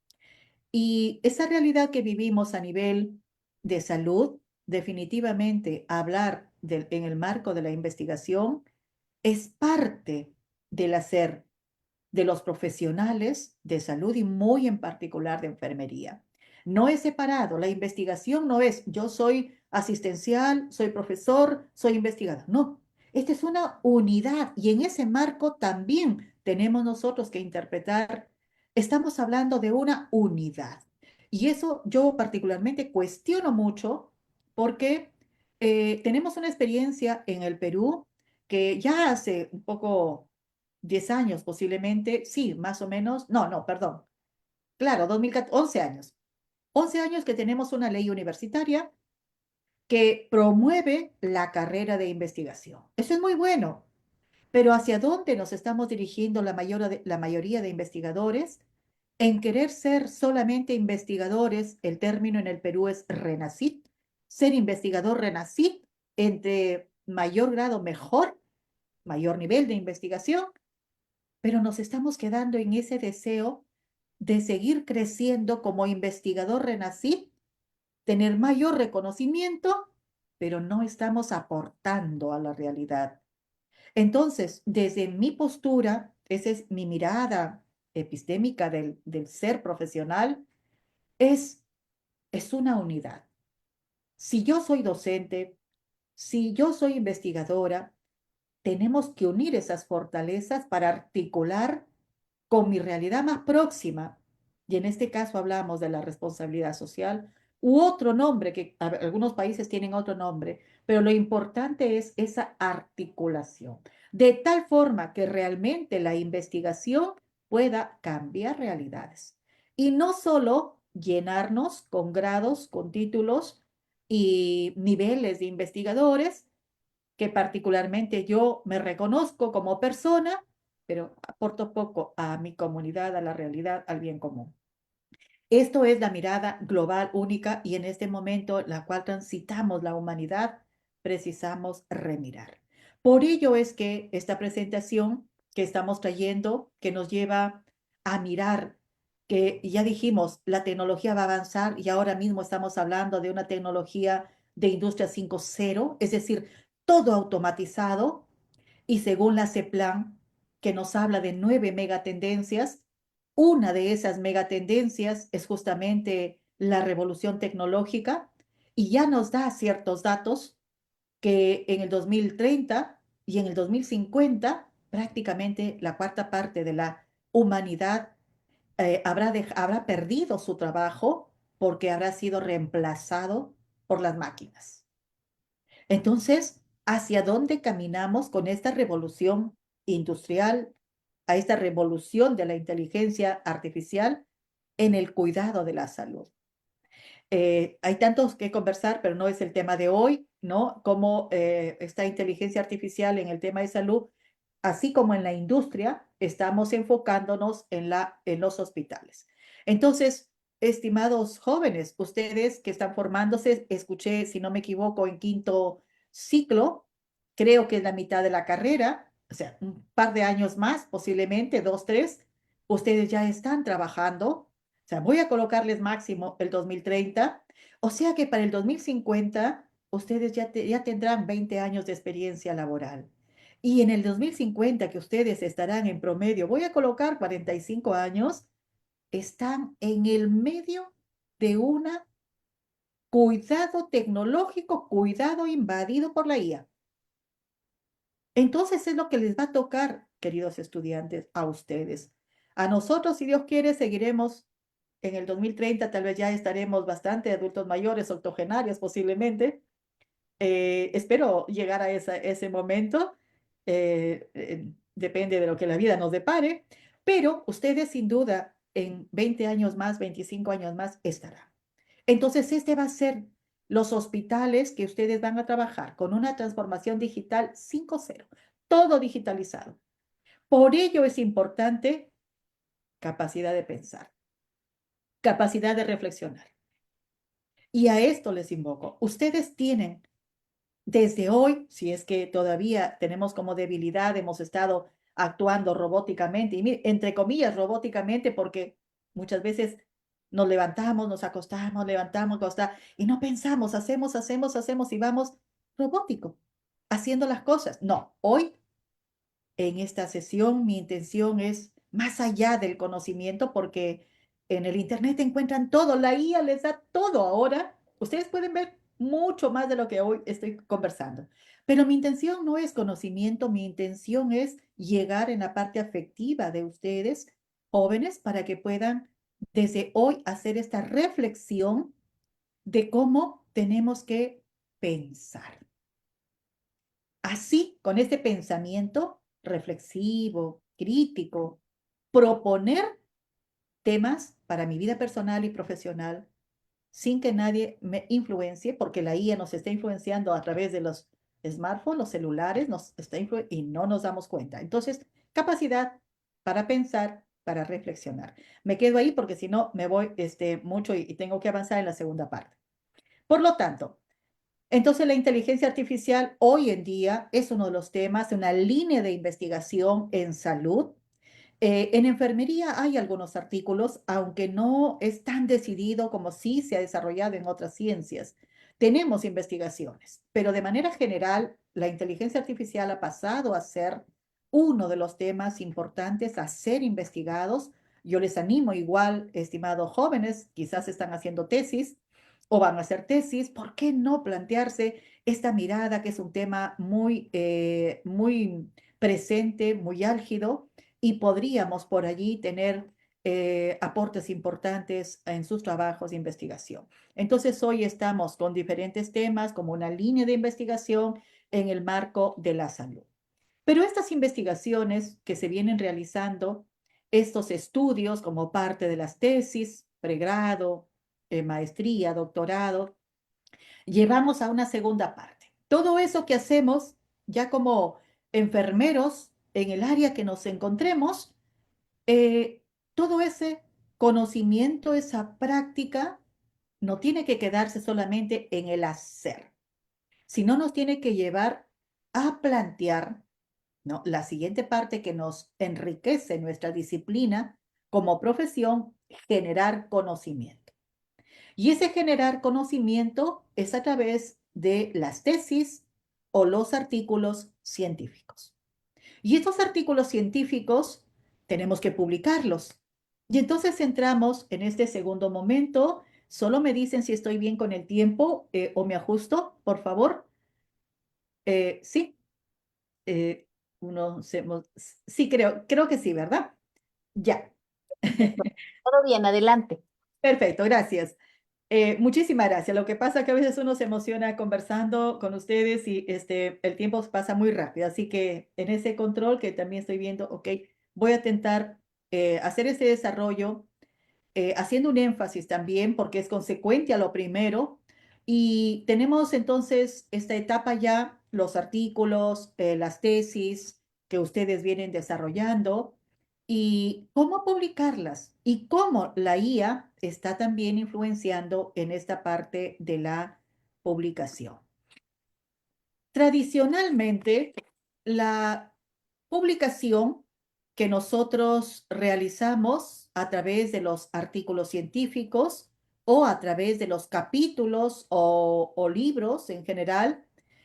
Y esa realidad que vivimos a nivel de salud, definitivamente hablar en el marco de la investigación es parte del hacer de los profesionales de salud y muy en particular de enfermería. No es separado, la investigación no es yo soy asistencial, soy profesor, soy investigador. No, esta es una unidad y en ese marco también tenemos nosotros que interpretar, estamos hablando de una unidad. Y eso yo particularmente cuestiono mucho porque tenemos una experiencia en el Perú que ya hace un poco 10 años posiblemente, sí, más o menos, no, no, perdón, claro, 2014, 11 años. 11 años que tenemos una ley universitaria que promueve la carrera de investigación. Eso es muy bueno, pero ¿hacia dónde nos estamos dirigiendo la mayoría de investigadores? En querer ser solamente investigadores, el término en el Perú es renacit, ser investigador renacit, entre mayor grado mejor, mayor nivel de investigación, pero nos estamos quedando en ese deseo de seguir creciendo como investigador renacit, tener mayor reconocimiento, pero no estamos aportando a la realidad. Entonces, desde mi postura, esa es mi mirada epistémica del ser profesional, es, es una unidad. Si yo soy docente, si yo soy investigadora, tenemos que unir esas fortalezas para articular con mi realidad más próxima, y en este caso hablamos de la responsabilidad social, u otro nombre, que algunos países tienen otro nombre, pero lo importante es esa articulación, de tal forma que realmente la investigación pueda cambiar realidades y no solo llenarnos con grados, con títulos y niveles de investigadores, que particularmente yo me reconozco como persona, pero aporto poco a mi comunidad, a la realidad, al bien común. Esto es la mirada global única y en este momento la cual transitamos la humanidad, precisamos remirar. Por ello es que esta presentación que estamos trayendo, que nos lleva a mirar que ya dijimos, la tecnología va a avanzar y ahora mismo estamos hablando de una tecnología de industria 5.0, es decir, todo automatizado, y según la CEPLAN, que nos habla de 9 megatendencias, una de esas megatendencias es justamente la revolución tecnológica y ya nos da ciertos datos que en el 2030 y en el 2050 prácticamente la cuarta parte de la humanidad habrá perdido su trabajo porque habrá sido reemplazado por las máquinas. Entonces, ¿hacia dónde caminamos con esta revolución industrial, a esta revolución de la inteligencia artificial en el cuidado de la salud? Hay tantos que conversar, pero no es el tema de hoy, ¿no? Cómo esta inteligencia artificial en el tema de salud, así como en la industria, estamos enfocándonos en los hospitales. Entonces, estimados jóvenes, ustedes que están formándose, escuché, si no me equivoco, en quinto ciclo, creo que es la mitad de la carrera, o sea, un par de años más, posiblemente, dos, tres, ustedes ya están trabajando, o sea, voy a colocarles máximo el 2030, o sea que para el 2050 ustedes ya tendrán 20 años de experiencia laboral. Y en el 2050, que ustedes estarán en promedio, voy a colocar 45 años, están en el medio de un cuidado tecnológico, cuidado invadido por la IA. Entonces es lo que les va a tocar, queridos estudiantes, a ustedes. A nosotros, si Dios quiere, seguiremos en el 2030, tal vez ya estaremos bastante adultos mayores, octogenarios posiblemente. Espero llegar a ese momento. Depende de lo que la vida nos depare, pero ustedes sin duda en 20 años más, 25 años más estarán. Entonces, este va a ser los hospitales que ustedes van a trabajar con una transformación digital 5.0, todo digitalizado. Por ello es importante capacidad de pensar, capacidad de reflexionar. Y a esto les invoco. Ustedes tienen desde hoy, si es que todavía tenemos como debilidad, hemos estado actuando robóticamente, y entre comillas robóticamente, porque muchas veces nos levantamos, nos acostamos, levantamos, acostamos, y no pensamos, hacemos y vamos robótico, haciendo las cosas. No, hoy en esta sesión mi intención es más allá del conocimiento, porque en el Internet encuentran todo, la IA les da todo ahora. Ustedes pueden ver mucho más de lo que hoy estoy conversando. Pero mi intención no es conocimiento, mi intención es llegar en la parte afectiva de ustedes, jóvenes, para que puedan desde hoy hacer esta reflexión de cómo tenemos que pensar. Así, con este pensamiento reflexivo, crítico, proponer temas para mi vida personal y profesional sin que nadie me influencie, porque la IA nos está influenciando a través de los smartphones, los celulares, y no nos damos cuenta. Entonces, capacidad para pensar, para reflexionar. Me quedo ahí porque si no me voy mucho y tengo que avanzar en la segunda parte. Por lo tanto, entonces la inteligencia artificial hoy en día es uno de los temas, una línea de investigación en salud. En enfermería hay algunos artículos, aunque no es tan decidido como sí se ha desarrollado en otras ciencias. Tenemos investigaciones, pero de manera general, la inteligencia artificial ha pasado a ser uno de los temas importantes a ser investigados. Yo les animo igual, estimados jóvenes, quizás están haciendo tesis o van a hacer tesis, ¿por qué no plantearse esta mirada que es un tema muy presente, muy álgido? Y podríamos por allí tener aportes importantes en sus trabajos de investigación. Entonces, hoy estamos con diferentes temas como una línea de investigación en el marco de la salud. Pero estas investigaciones que se vienen realizando, estos estudios como parte de las tesis, pregrado, maestría, doctorado, llevamos a una segunda parte. Todo eso que hacemos ya como enfermeros en el área que nos encontremos, eh, todo ese conocimiento, esa práctica, no tiene que quedarse solamente en el hacer, sino nos tiene que llevar a plantear, ¿no?, la siguiente parte que nos enriquece nuestra disciplina como profesión, generar conocimiento. Y ese generar conocimiento es a través de las tesis o los artículos científicos. Y estos artículos científicos tenemos que publicarlos. Y entonces entramos en este segundo momento. Solo me dicen si estoy bien con el tiempo o me ajusto, por favor. Sí, eh, sí, creo que sí, ¿verdad? Ya. Perfecto. Todo bien, adelante. Perfecto, gracias. Muchísimas gracias. Lo que pasa es que a veces uno se emociona conversando con ustedes y el tiempo pasa muy rápido. Así que en ese control que también estoy viendo, ok, voy a intentar hacer ese desarrollo haciendo un énfasis también porque es consecuente a lo primero. Y tenemos entonces esta etapa ya, los artículos, las tesis que ustedes vienen desarrollando y cómo publicarlas y cómo la IA está también influenciando en esta parte de la publicación. Tradicionalmente, la publicación que nosotros realizamos a través de los artículos científicos o a través de los capítulos o libros en general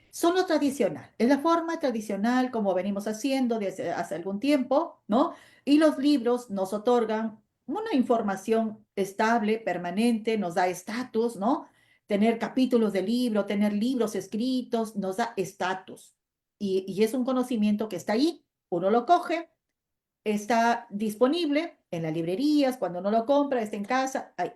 son lo tradicional. Es la forma tradicional como venimos haciendo desde hace algún tiempo, ¿no? Y los libros nos otorgan una información estable, permanente, nos da estatus, ¿no? Tener capítulos de libro, tener libros escritos, nos da estatus. Y es un conocimiento que está ahí, uno lo coge, está disponible en las librerías, cuando uno lo compra, está en casa, ahí.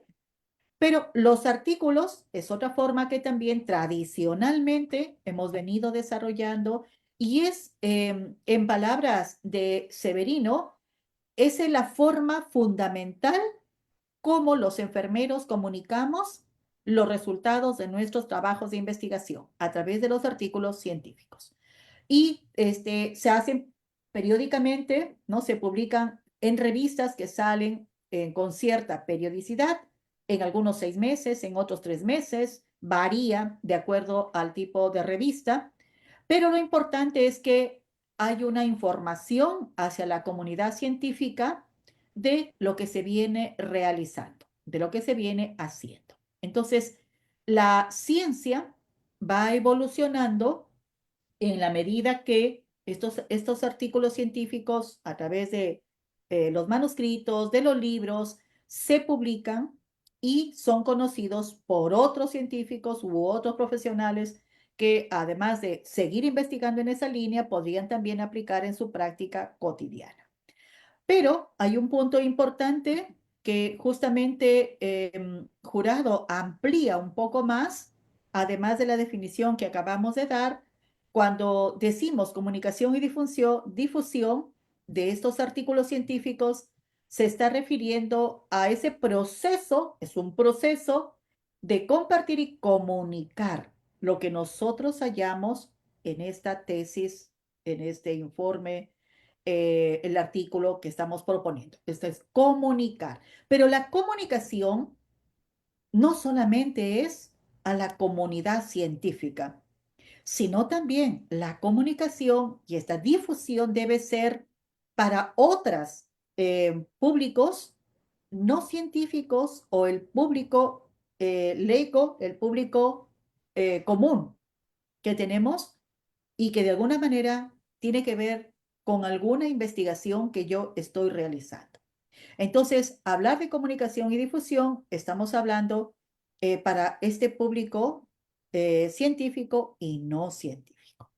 Pero los artículos es otra forma que también tradicionalmente hemos venido desarrollando y es, en palabras de Severino, esa es la forma fundamental cómo los enfermeros comunicamos los resultados de nuestros trabajos de investigación a través de los artículos científicos. Y se hacen periódicamente, ¿no? Se publican en revistas que salen con cierta periodicidad, en algunos 6 meses, en otros 3 meses, varía de acuerdo al tipo de revista, pero lo importante es que hay una información hacia la comunidad científica de lo que se viene realizando, de lo que se viene haciendo. Entonces, la ciencia va evolucionando en la medida que estos artículos científicos a través de los manuscritos, de los libros, se publican y son conocidos por otros científicos u otros profesionales que además de seguir investigando en esa línea, podrían también aplicar en su práctica cotidiana. Pero hay un punto importante que justamente Jurado amplía un poco más, además de la definición que acabamos de dar, cuando decimos comunicación y difusión de estos artículos científicos, se está refiriendo a ese proceso, es un proceso de compartir y comunicar lo que nosotros hallamos en esta tesis, en este informe, el artículo que estamos proponiendo. Esto es comunicar. Pero la comunicación no solamente es a la comunidad científica, sino también la comunicación y esta difusión debe ser para otros públicos no científicos o el público laico, el público común que tenemos y que de alguna manera tiene que ver con alguna investigación que yo estoy realizando. Entonces, hablar de comunicación y difusión, estamos hablando para este público científico y no científico.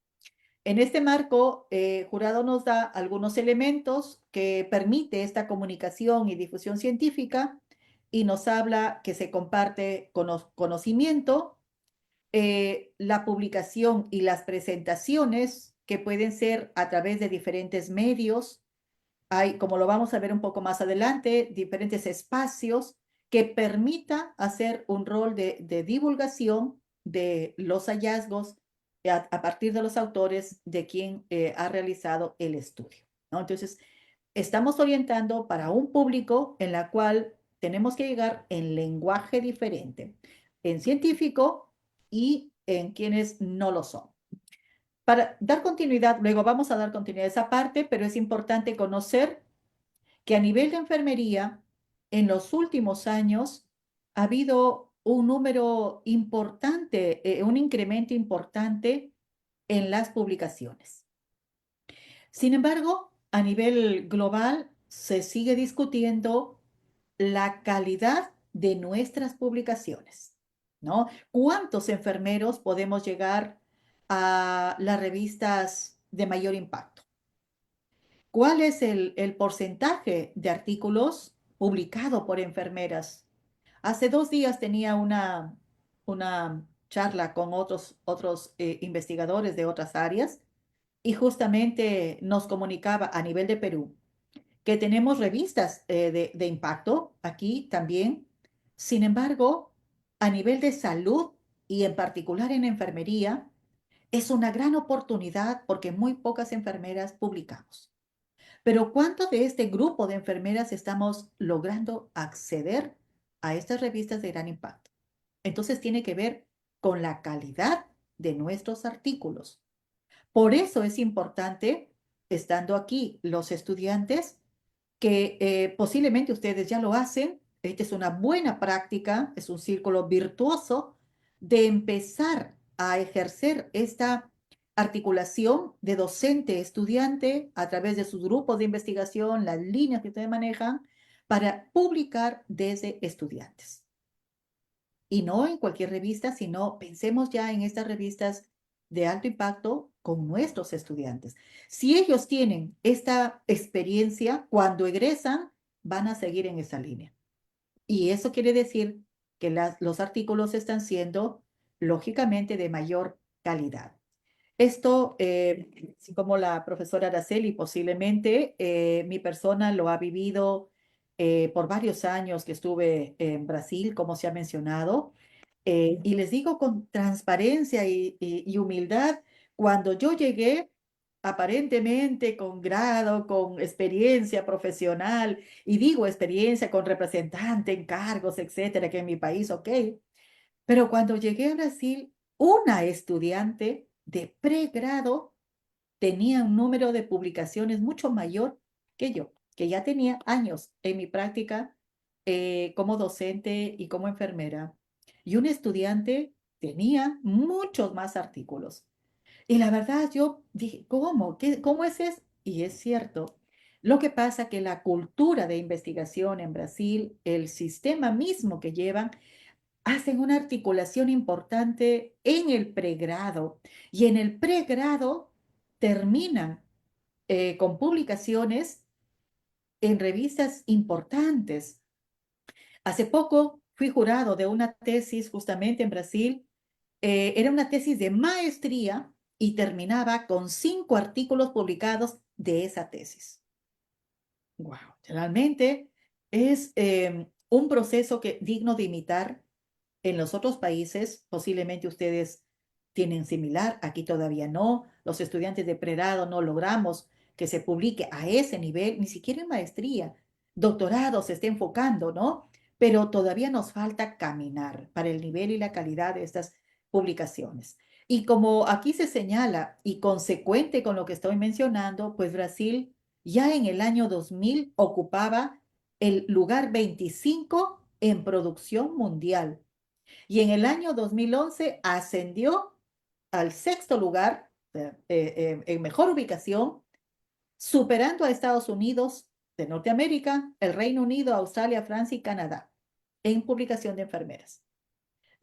En este marco, Jurado nos da algunos elementos que permite esta comunicación y difusión científica y nos habla que se comparte conocimiento, la publicación y las presentaciones que pueden ser a través de diferentes medios. Hay, como lo vamos a ver un poco más adelante, diferentes espacios que permita hacer un rol de divulgación de los hallazgos a partir de los autores de quien ha realizado el estudio, ¿no? Entonces, estamos orientando para un público en la cual tenemos que llegar en lenguaje diferente, en científico y en quienes no lo son. Para dar continuidad, luego vamos a dar continuidad a esa parte, pero es importante conocer que a nivel de enfermería, en los últimos años, ha habido un número importante, un incremento importante en las publicaciones. Sin embargo, a nivel global, se sigue discutiendo la calidad de nuestras publicaciones, ¿no? ¿Cuántos enfermeros podemos llegar a las revistas de mayor impacto? ¿Cuál es el porcentaje de artículos publicado por enfermeras? Hace 2 días tenía una charla con otros investigadores de otras áreas y justamente nos comunicaba a nivel de Perú que tenemos revistas de impacto aquí también. Sin embargo, a nivel de salud y en particular en enfermería, es una gran oportunidad porque muy pocas enfermeras publicamos. Pero ¿cuánto de este grupo de enfermeras estamos logrando acceder a estas revistas de gran impacto? Entonces tiene que ver con la calidad de nuestros artículos. Por eso es importante, estando aquí los estudiantes, que posiblemente ustedes ya lo hacen. Esta es una buena práctica, es un círculo virtuoso de empezar a ejercer esta articulación de docente-estudiante a través de sus grupos de investigación, las líneas que ustedes manejan, para publicar desde estudiantes. Y no en cualquier revista, sino pensemos ya en estas revistas de alto impacto con nuestros estudiantes. Si ellos tienen esta experiencia, cuando egresan, van a seguir en esa línea. Y eso quiere decir que los artículos están siendo, lógicamente, de mayor calidad. Esto, así como la profesora Araceli, posiblemente mi persona lo ha vivido por varios años que estuve en Brasil, como se ha mencionado, y les digo con transparencia y humildad, cuando yo llegué, aparentemente con grado, con experiencia profesional, y digo experiencia con representante en cargos, etcétera, que en mi país, ok, pero cuando llegué a Brasil, una estudiante de pregrado tenía un número de publicaciones mucho mayor que yo, que ya tenía años en mi práctica como docente y como enfermera. Y un estudiante tenía muchos más artículos. Y la verdad, yo dije, ¿cómo? ¿Cómo es eso? Y es cierto. Lo que pasa que la cultura de investigación en Brasil, el sistema mismo que llevan, hacen una articulación importante en el pregrado y en el pregrado terminan con publicaciones en revistas importantes. Hace poco fui jurado de una tesis justamente en Brasil. Era una tesis de maestría y terminaba con 5 artículos publicados de esa tesis. Wow, realmente es un proceso digno de imitar En los otros países, posiblemente ustedes tienen similar, aquí todavía no. Los estudiantes de pregrado no logramos que se publique a ese nivel, ni siquiera en maestría. Doctorado se está enfocando, ¿no? Pero todavía nos falta caminar para el nivel y la calidad de estas publicaciones. Y como aquí se señala, y consecuente con lo que estoy mencionando, pues Brasil ya en el año 2000 ocupaba el lugar 25 en producción mundial y en el año 2011 ascendió al sexto lugar, en mejor ubicación, superando a Estados Unidos de Norteamérica, el Reino Unido, Australia, Francia y Canadá en publicación de enfermeras.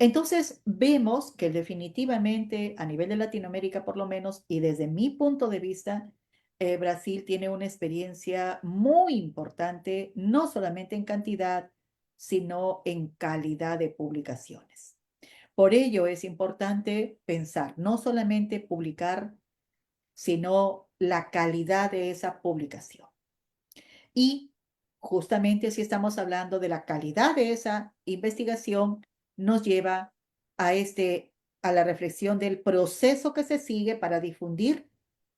Entonces, vemos que definitivamente a nivel de Latinoamérica, por lo menos, y desde mi punto de vista, Brasil tiene una experiencia muy importante, no solamente en cantidad, sino en calidad de publicaciones. Por ello es importante pensar, no solamente publicar, sino la calidad de esa publicación. Y justamente si estamos hablando de la calidad de esa investigación, nos lleva a a la reflexión del proceso que se sigue para difundir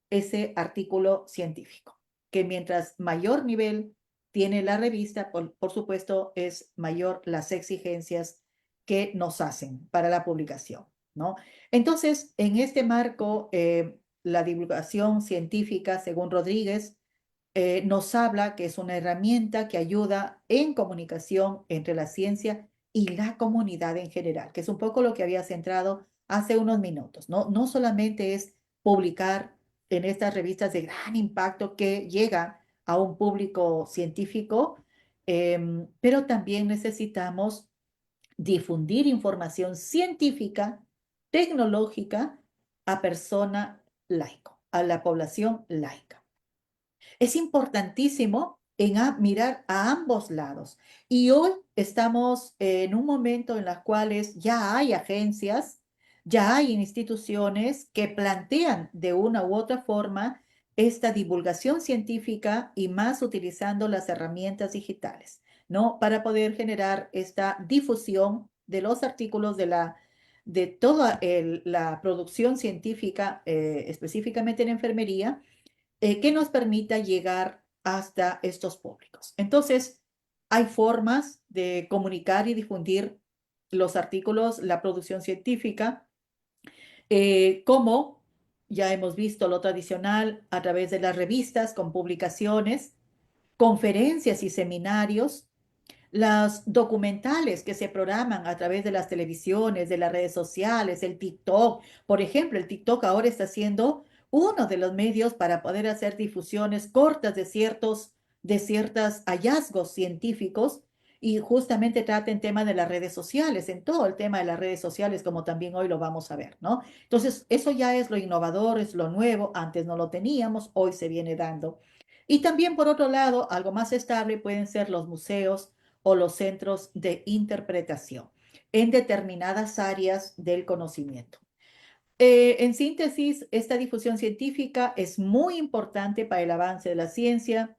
ese artículo científico, que mientras mayor nivel tiene la revista, por supuesto, es mayor las exigencias que nos hacen para la publicación, ¿no? Entonces, en este marco, la divulgación científica, según Rodríguez, nos habla que es una herramienta que ayuda en comunicación entre la ciencia y la comunidad en general, que es un poco lo que había centrado hace unos minutos, ¿no? No solamente es publicar en estas revistas de gran impacto que llegan a un público científico, pero también necesitamos difundir información científica, tecnológica a persona laico, a la población laica. Es importantísimo mirar a ambos lados. Y hoy estamos en un momento en los cuales ya hay agencias, ya hay instituciones que plantean de una u otra forma esta divulgación científica y más utilizando las herramientas digitales, ¿no? Para poder generar esta difusión de los artículos de toda la producción científica, específicamente en enfermería, que nos permita llegar hasta estos públicos. Entonces, hay formas de comunicar y difundir los artículos, la producción científica, como ya hemos visto lo tradicional a través de las revistas con publicaciones, conferencias y seminarios, las documentales que se programan a través de las televisiones, de las redes sociales, el TikTok. Por ejemplo, el TikTok ahora está siendo uno de los medios para poder hacer difusiones cortas de ciertos hallazgos científicos y justamente trata en tema de las redes sociales, en todo el tema de las redes sociales, como también hoy lo vamos a ver, ¿no? Entonces, eso ya es lo innovador, es lo nuevo, antes no lo teníamos, hoy se viene dando. Y también, por otro lado, algo más estable pueden ser los museos o los centros de interpretación en determinadas áreas del conocimiento. En síntesis, esta difusión científica es muy importante para el avance de la ciencia,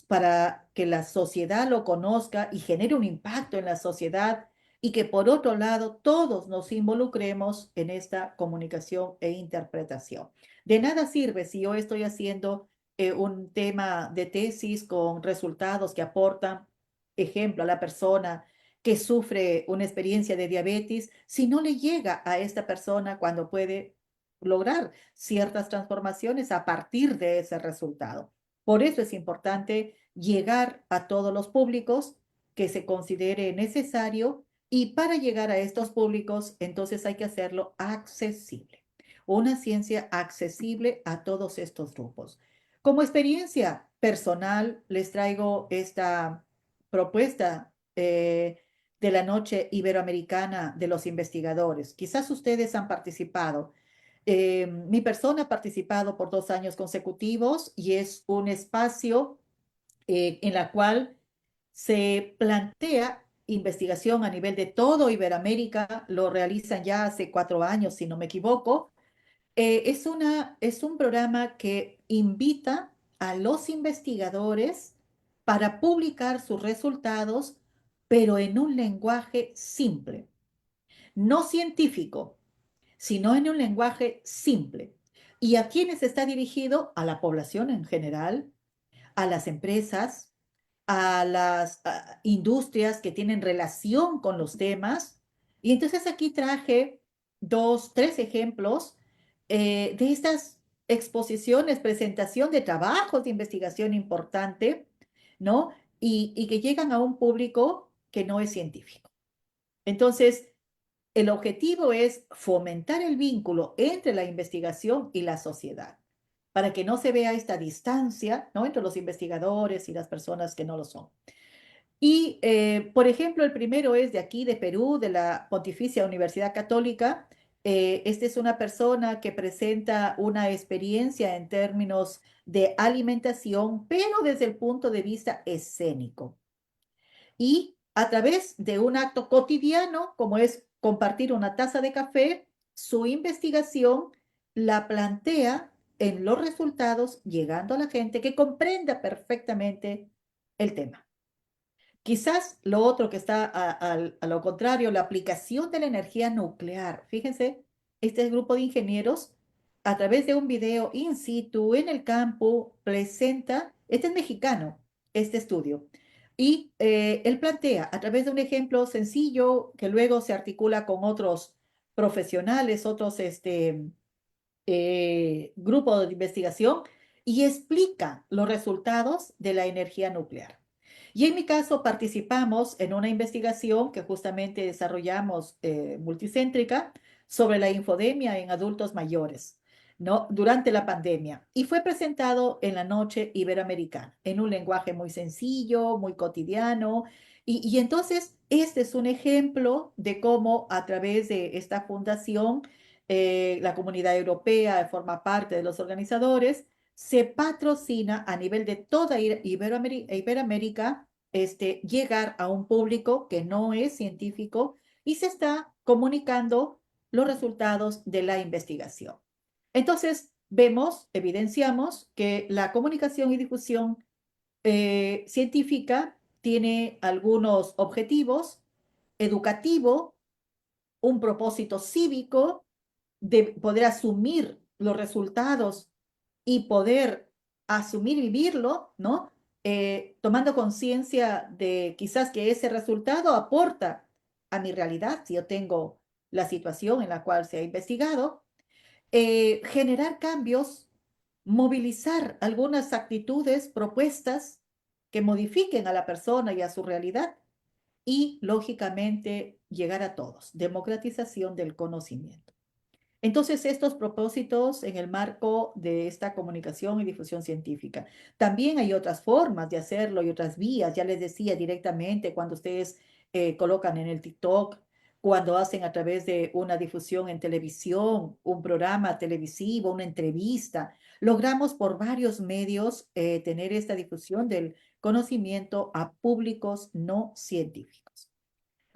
para que la sociedad lo conozca y genere un impacto en la sociedad y que por otro lado todos nos involucremos en esta comunicación e interpretación. De nada sirve si yo estoy haciendo un tema de tesis con resultados que aportan, ejemplo, a la persona que sufre una experiencia de diabetes, si no le llega a esta persona cuando puede lograr ciertas transformaciones a partir de ese resultado. Por eso es importante llegar a todos los públicos que se considere necesario y para llegar a estos públicos, entonces hay que hacerlo accesible. Una ciencia accesible a todos estos grupos. Como experiencia personal, les traigo esta propuesta de la Noche Iberoamericana de los Investigadores. Quizás ustedes han participado. Mi persona ha participado por 2 años consecutivos y es un espacio en la cual se plantea investigación a nivel de todo Iberoamérica. Lo realizan ya hace 4 años, si no me equivoco. Es un programa que invita a los investigadores para publicar sus resultados, pero en un lenguaje simple. no científico, sino en un lenguaje simple. ¿Y a quiénes está dirigido? A la población en general, a las empresas, a las industrias que tienen relación con los temas. Y entonces aquí traje tres ejemplos de estas exposiciones, presentación de trabajos de investigación importante, ¿no? Y que llegan a un público que no es científico. Entonces, el objetivo es fomentar el vínculo entre la investigación y la sociedad, para que no se vea esta distancia, ¿no? Entre los investigadores y las personas que no lo son. Y, por ejemplo, el primero es de aquí, de Perú, de la Pontificia Universidad Católica. Esta es una persona que presenta una experiencia en términos de alimentación, pero desde el punto de vista escénico. Y a través de un acto cotidiano, como es compartir una taza de café, su investigación la plantea en los resultados, llegando a la gente que comprenda perfectamente el tema. Quizás lo otro que está a lo contrario, la aplicación de la energía nuclear. Fíjense, este grupo de ingenieros, a través de un video in situ en el campo, presenta, este es mexicano, este estudio, y él plantea a través de un ejemplo sencillo que luego se articula con otros profesionales, otros grupos de investigación, y explica los resultados de la energía nuclear. Y en mi caso participamos en una investigación que justamente desarrollamos multicéntrica sobre la infodemia en adultos mayores, ¿no? Durante la pandemia. Y fue presentado en la noche iberoamericana, en un lenguaje muy sencillo, muy cotidiano. Y entonces, este es un ejemplo de cómo a través de esta fundación, la Comunidad Europea forma parte de los organizadores, se patrocina a nivel de toda Iberoamérica llegar a un público que no es científico y se está comunicando los resultados de la investigación. Entonces, vemos, evidenciamos que la comunicación y difusión científica tiene algunos objetivos: educativo, un propósito cívico, de poder asumir los resultados y poder asumir y vivirlo, ¿no? Tomando conciencia de quizás que ese resultado aporta a mi realidad, si yo tengo la situación en la cual se ha investigado, generar cambios, movilizar algunas actitudes, propuestas que modifiquen a la persona y a su realidad y, lógicamente, llegar a todos, democratización del conocimiento. Entonces, estos propósitos en el marco de esta comunicación y difusión científica. También hay otras formas de hacerlo y otras vías. Ya les decía directamente cuando ustedes colocan en el TikTok, cuando hacen a través de una difusión en televisión, un programa televisivo, una entrevista. Logramos por varios medios tener esta difusión del conocimiento a públicos no científicos.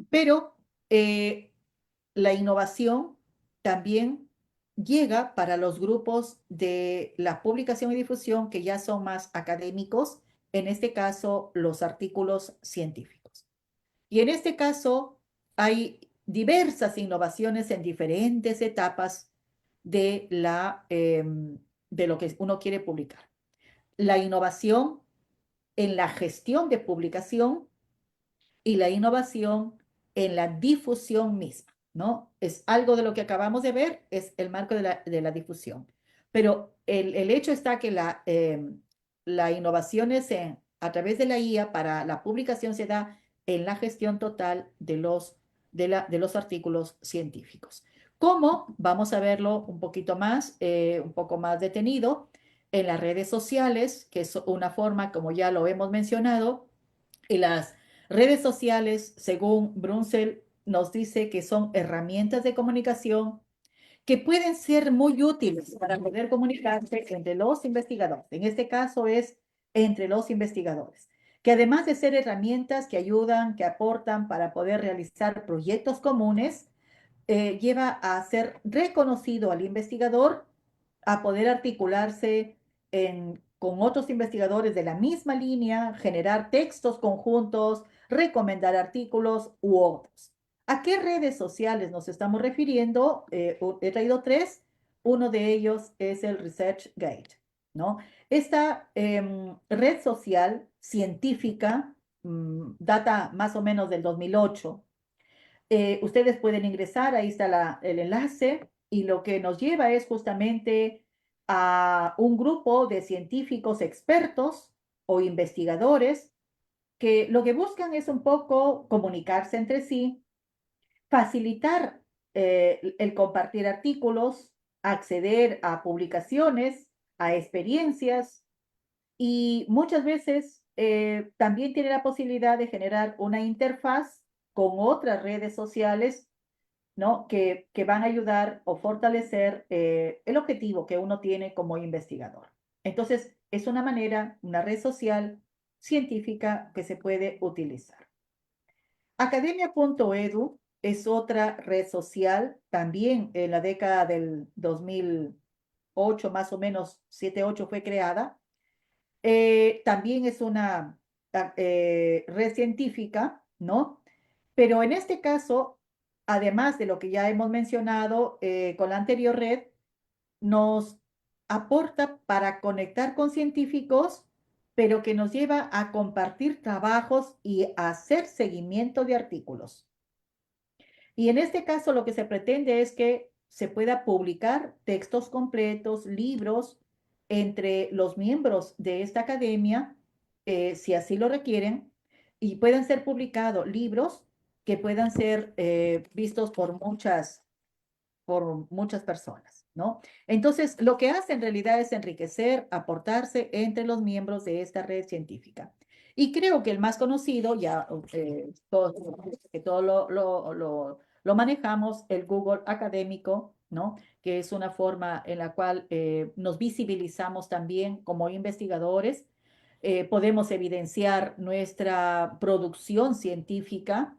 Pero la innovación también llega para los grupos de la publicación y difusión que ya son más académicos, en este caso los artículos científicos. Y en este caso hay diversas innovaciones en diferentes etapas de lo que uno quiere publicar. La innovación en la gestión de publicación y la innovación en la difusión misma, ¿no? Es algo de lo que acabamos de ver, es el marco de la difusión. Pero el hecho está que la innovación es a través de la IA para la publicación se da en la gestión total de los artículos científicos. ¿Cómo? Vamos a verlo un poco más detenido en las redes sociales, que es una forma, como ya lo hemos mencionado, y las redes sociales, según Brunsell, nos dice que son herramientas de comunicación que pueden ser muy útiles para poder comunicarse entre los investigadores. En este caso es entre los investigadores, que además de ser herramientas que ayudan, que aportan para poder realizar proyectos comunes, lleva a ser reconocido al investigador, a poder articularse con otros investigadores de la misma línea, generar textos conjuntos, recomendar artículos u otros. ¿A qué redes sociales nos estamos refiriendo? He traído tres. Uno de ellos es el ResearchGate, ¿no? Esta red social científica data más o menos del 2008. Ustedes pueden ingresar, ahí está el enlace, y lo que nos lleva es justamente a un grupo de científicos expertos o investigadores que lo que buscan es un poco comunicarse entre sí, facilitar el compartir artículos, acceder a publicaciones, a experiencias y muchas veces también tiene la posibilidad de generar una interfaz con otras redes sociales, ¿no? Que van a ayudar o fortalecer el objetivo que uno tiene como investigador. Entonces, es una manera, una red social científica que se puede utilizar. Academia.edu es otra red social, también en la década del 2008, más o menos 7, 8 fue creada. También es una red científica, ¿no? Pero en este caso, además de lo que ya hemos mencionado con la anterior red, nos aporta para conectar con científicos, pero que nos lleva a compartir trabajos y a hacer seguimiento de artículos. Y en este caso lo que se pretende es que se pueda publicar textos completos, libros, entre los miembros de esta academia, si así lo requieren, y puedan ser publicados libros que puedan ser vistos por muchas personas, ¿no? Entonces, lo que hace en realidad es enriquecer, aportarse entre los miembros de esta red científica. Y creo que el más conocido, ya que todo lo manejamos, el Google Académico, ¿no? Que es una forma en la cual nos visibilizamos también como investigadores, podemos evidenciar nuestra producción científica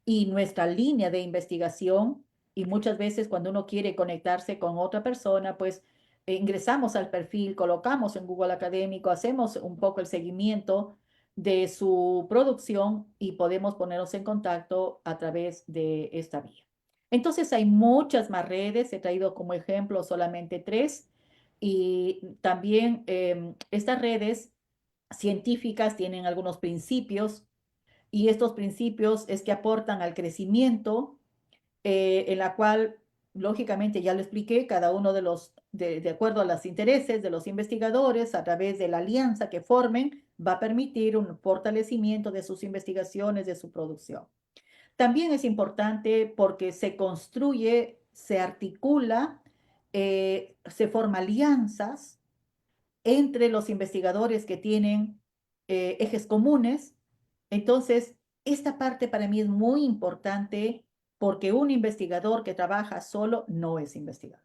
y nuestra línea de investigación y muchas veces cuando uno quiere conectarse con otra persona, pues ingresamos al perfil, colocamos en Google Académico, hacemos un poco el seguimiento de su producción y podemos ponernos en contacto a través de esta vía. Entonces hay muchas más redes, he traído como ejemplo solamente tres y también estas redes científicas tienen algunos principios y estos principios es que aportan al crecimiento en la cual, lógicamente, ya lo expliqué, cada uno de acuerdo a los intereses de los investigadores, a través de la alianza que formen, va a permitir un fortalecimiento de sus investigaciones, de su producción. También es importante porque se construye, se articula, se forman alianzas entre los investigadores que tienen ejes comunes. Entonces, esta parte para mí es muy importante porque un investigador que trabaja solo no es investigador,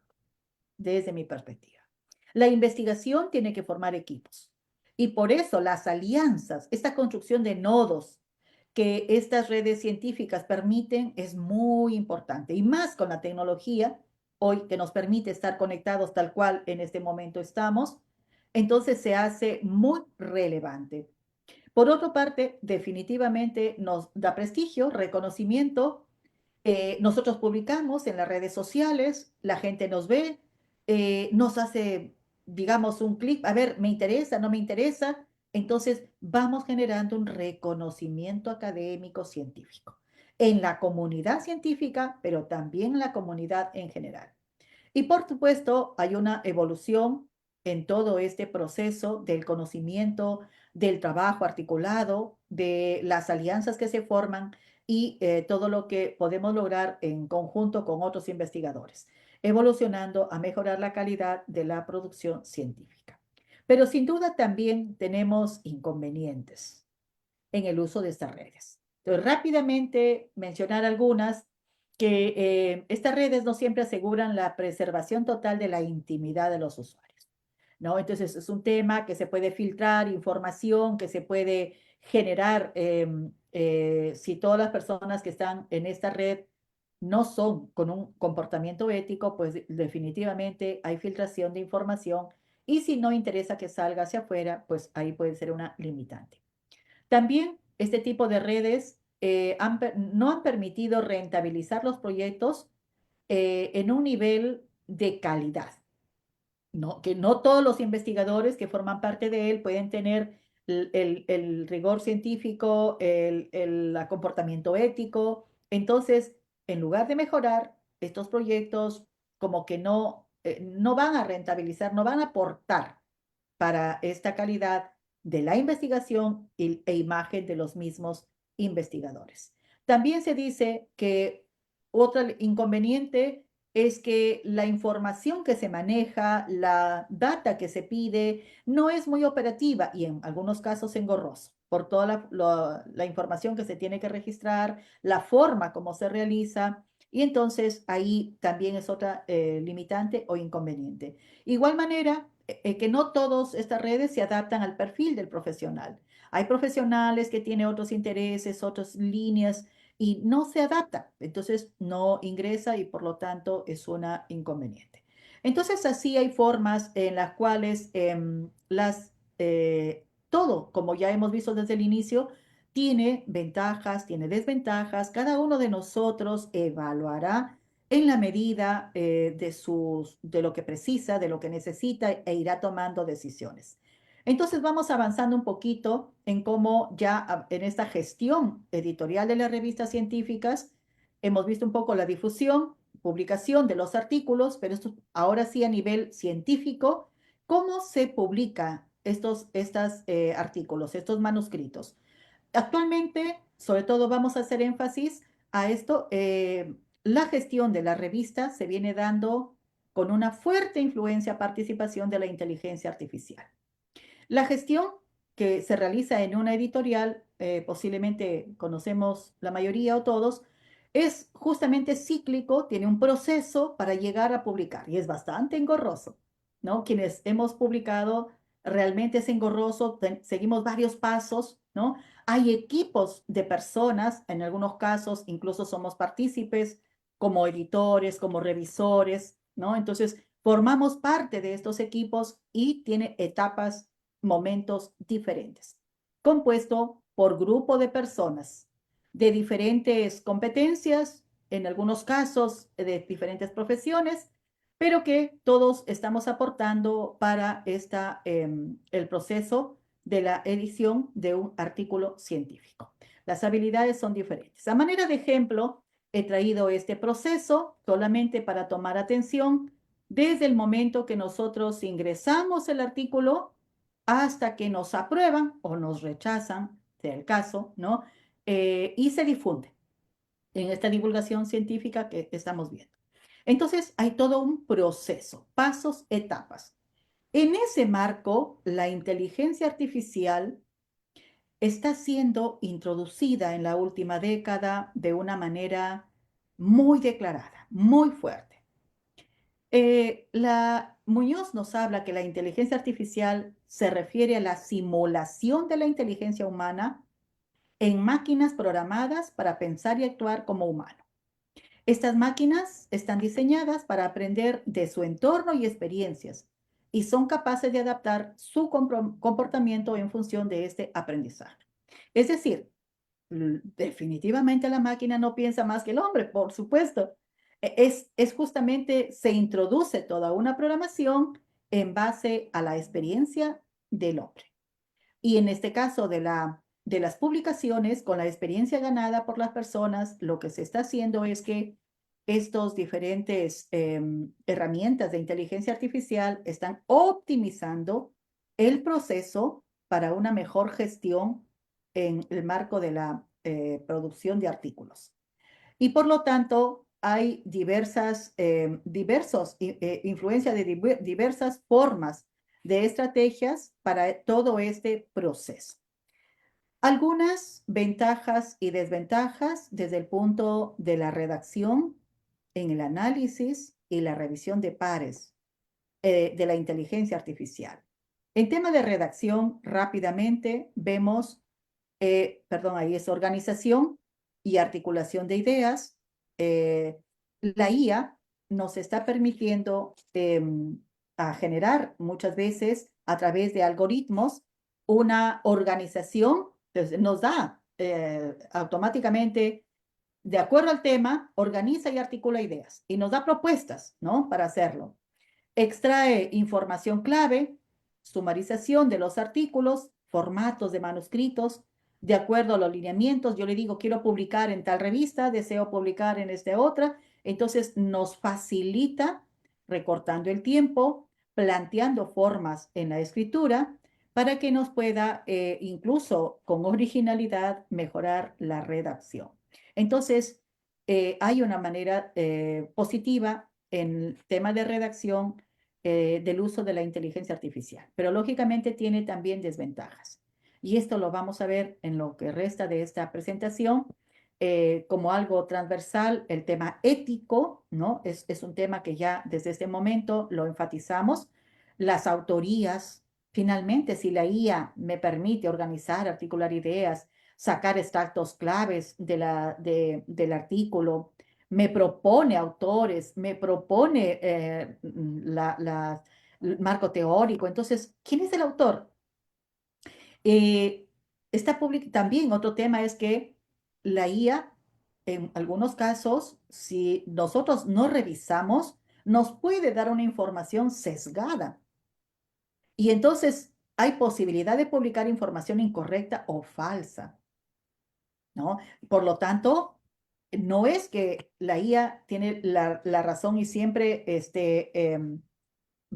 desde mi perspectiva. La investigación tiene que formar equipos y por eso las alianzas, esta construcción de nodos que estas redes científicas permiten es muy importante y más con la tecnología hoy que nos permite estar conectados tal cual en este momento estamos, entonces se hace muy relevante. Por otra parte, definitivamente nos da prestigio, reconocimiento. Nosotros publicamos en las redes sociales, la gente nos ve, nos hace, digamos, un clic, a ver, me interesa, no me interesa. Entonces, vamos generando un reconocimiento académico científico en la comunidad científica, pero también en la comunidad en general. Y por supuesto, hay una evolución en todo este proceso del conocimiento, del trabajo articulado, de las alianzas que se forman y todo lo que podemos lograr en conjunto con otros investigadores, evolucionando a mejorar la calidad de la producción científica. Pero sin duda también tenemos inconvenientes en el uso de estas redes. Entonces, rápidamente mencionar algunas que estas redes no siempre aseguran la preservación total de la intimidad de los usuarios, ¿no? Entonces, es un tema que se puede filtrar información, que se puede generar si todas las personas que están en esta red no son con un comportamiento ético, pues definitivamente hay filtración de información y si no interesa que salga hacia afuera, pues ahí puede ser una limitante. También este tipo de redes no han permitido rentabilizar los proyectos en un nivel de calidad. No, que no todos los investigadores que forman parte de él pueden tener el rigor científico, el comportamiento ético. Entonces, en lugar de mejorar estos proyectos, como que no van a rentabilizar, no van a aportar para esta calidad de la investigación e imagen de los mismos investigadores. También se dice que otro inconveniente es que la información que se maneja, la data que se pide, no es muy operativa y en algunos casos engorroso por toda la información que se tiene que registrar, la forma como se realiza, y entonces ahí también es otra limitante o inconveniente. Igual manera, que no todas estas redes se adaptan al perfil del profesional. Hay profesionales que tienen otros intereses, otras líneas y no se adapta, entonces no ingresa y por lo tanto es una inconveniente. Entonces así hay formas en las cuales todo, como ya hemos visto desde el inicio, tiene ventajas, tiene desventajas. Cada uno de nosotros evaluará en la medida de lo que precisa, de lo que necesita e irá tomando decisiones. Entonces vamos avanzando un poquito en cómo ya en esta gestión editorial de las revistas científicas hemos visto un poco la difusión, publicación de los artículos, pero esto ahora sí a nivel científico, ¿cómo se publica estos artículos, estos manuscritos? Actualmente, sobre todo vamos a hacer énfasis a esto, la gestión de la revista se viene dando con una fuerte influencia, participación de la inteligencia artificial. La gestión que se realiza en una editorial, posiblemente conocemos la mayoría o todos, es justamente cíclico, tiene un proceso para llegar a publicar y es bastante engorroso, ¿no? Quienes hemos publicado realmente es engorroso, seguimos varios pasos, ¿no? Hay equipos de personas, en algunos casos incluso somos partícipes como editores, como revisores, ¿no? Entonces, formamos parte de estos equipos y tiene etapas, momentos diferentes, compuesto por grupo de personas de diferentes competencias, en algunos casos de diferentes profesiones, pero que todos estamos aportando para el proceso de la edición de un artículo científico. Las habilidades son diferentes. A manera de ejemplo, he traído este proceso solamente para tomar atención desde el momento que nosotros ingresamos el artículo hasta que nos aprueban o nos rechazan, sea el caso, ¿no? Y se difunde en esta divulgación científica que estamos viendo. Entonces, hay todo un proceso, pasos, etapas. En ese marco, la inteligencia artificial está siendo introducida en la última década de una manera muy declarada, muy fuerte. La Muñoz nos habla que la inteligencia artificial se refiere a la simulación de la inteligencia humana en máquinas programadas para pensar y actuar como humano. Estas máquinas están diseñadas para aprender de su entorno y experiencias y son capaces de adaptar su comportamiento en función de este aprendizaje. Es decir, definitivamente la máquina no piensa más que el hombre, por supuesto. Es justamente, se introduce toda una programación en base a la experiencia del hombre. Y en este caso de las publicaciones, con la experiencia ganada por las personas, lo que se está haciendo es que estos diferentes herramientas de inteligencia artificial están optimizando el proceso para una mejor gestión en el marco de la producción de artículos. Y por lo tanto, hay influencia de diversas formas de estrategias para todo este proceso. Algunas ventajas y desventajas desde el punto de la redacción, en el análisis y la revisión de pares de la inteligencia artificial. En tema de redacción, rápidamente vemos, ahí es organización y articulación de ideas. La IA nos está permitiendo a generar muchas veces a través de algoritmos una organización, entonces nos da automáticamente, de acuerdo al tema, organiza y articula ideas y nos da propuestas, ¿no? Para hacerlo. Extrae información clave, sumarización de los artículos, formatos de manuscritos, de acuerdo a los lineamientos. Yo le digo, quiero publicar en tal revista, deseo publicar en esta otra. Entonces nos facilita recortando el tiempo, planteando formas en la escritura para que nos pueda, incluso con originalidad, mejorar la redacción. Entonces, hay una manera positiva en el tema de redacción del uso de la inteligencia artificial, pero lógicamente tiene también desventajas. Y esto lo vamos a ver en lo que resta de esta presentación como algo transversal. El tema ético, ¿no? Es un tema que ya desde este momento lo enfatizamos. Las autorías, finalmente, si la IA me permite organizar, articular ideas, sacar extractos claves del artículo, me propone autores, me propone el marco teórico. Entonces, ¿quién es el autor? Eh, también otro tema es que la IA, en algunos casos, si nosotros no revisamos, nos puede dar una información sesgada. Y entonces hay posibilidad de publicar información incorrecta o falsa, ¿no? Por lo tanto, no es que la IA tiene la razón y siempre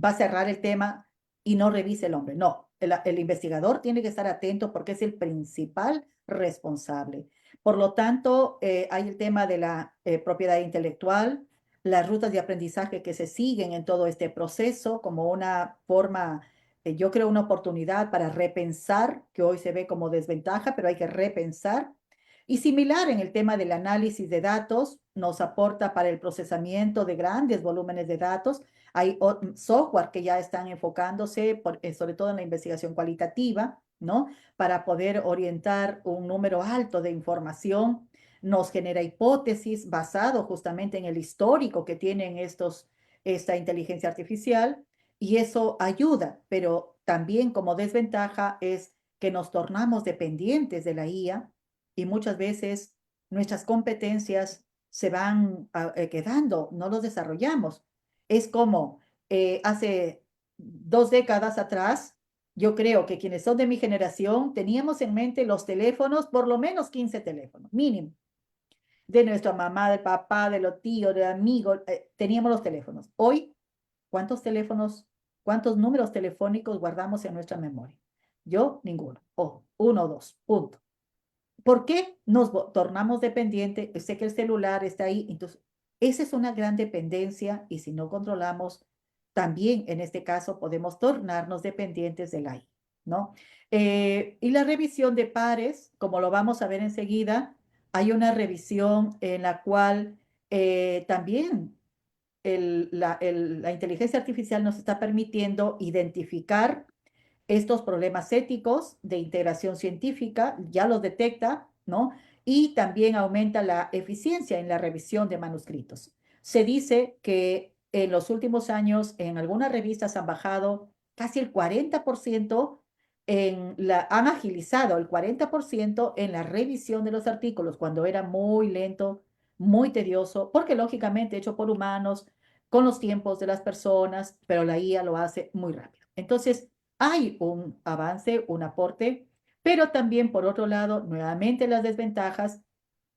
va a cerrar el tema y no revise el hombre. No, el investigador tiene que estar atento porque es el principal responsable. Por lo tanto, hay el tema de la propiedad intelectual, las rutas de aprendizaje que se siguen en todo este proceso como una forma, yo creo, una oportunidad para repensar, que hoy se ve como desventaja, pero hay que repensar. Y similar en el tema del análisis de datos, nos aporta para el procesamiento de grandes volúmenes de datos. Hay software que ya están enfocándose, sobre todo en la investigación cualitativa, ¿no? Para poder orientar un número alto de información. Nos genera hipótesis basado justamente en el histórico que tienen esta inteligencia artificial y eso ayuda, pero también como desventaja es que nos tornamos dependientes de la IA y muchas veces nuestras competencias se van quedando, no los desarrollamos. Es como hace 2 décadas atrás, yo creo que quienes son de mi generación teníamos en mente los teléfonos, por lo menos 15 teléfonos, mínimo. De nuestra mamá, del papá, de los tíos, de amigos, teníamos los teléfonos. Hoy, ¿cuántos teléfonos, cuántos números telefónicos guardamos en nuestra memoria? Yo, ninguno. O uno o dos, punto. ¿Por qué nos tornamos dependientes? Sé que el celular está ahí, entonces esa es una gran dependencia y si no controlamos, también en este caso podemos tornarnos dependientes del AI, ¿no? Y la revisión de pares, como lo vamos a ver enseguida, hay una revisión en la cual también la inteligencia artificial nos está permitiendo identificar estos problemas éticos de integración científica, ya los detecta, ¿no? Y también aumenta la eficiencia en la revisión de manuscritos. Se dice que en los últimos años en algunas revistas han bajado casi el 40% han agilizado el 40% en la revisión de los artículos cuando era muy lento, muy tedioso, porque lógicamente hecho por humanos, con los tiempos de las personas, pero la IA lo hace muy rápido. Entonces, hay un avance, un aporte, pero también por otro lado, nuevamente las desventajas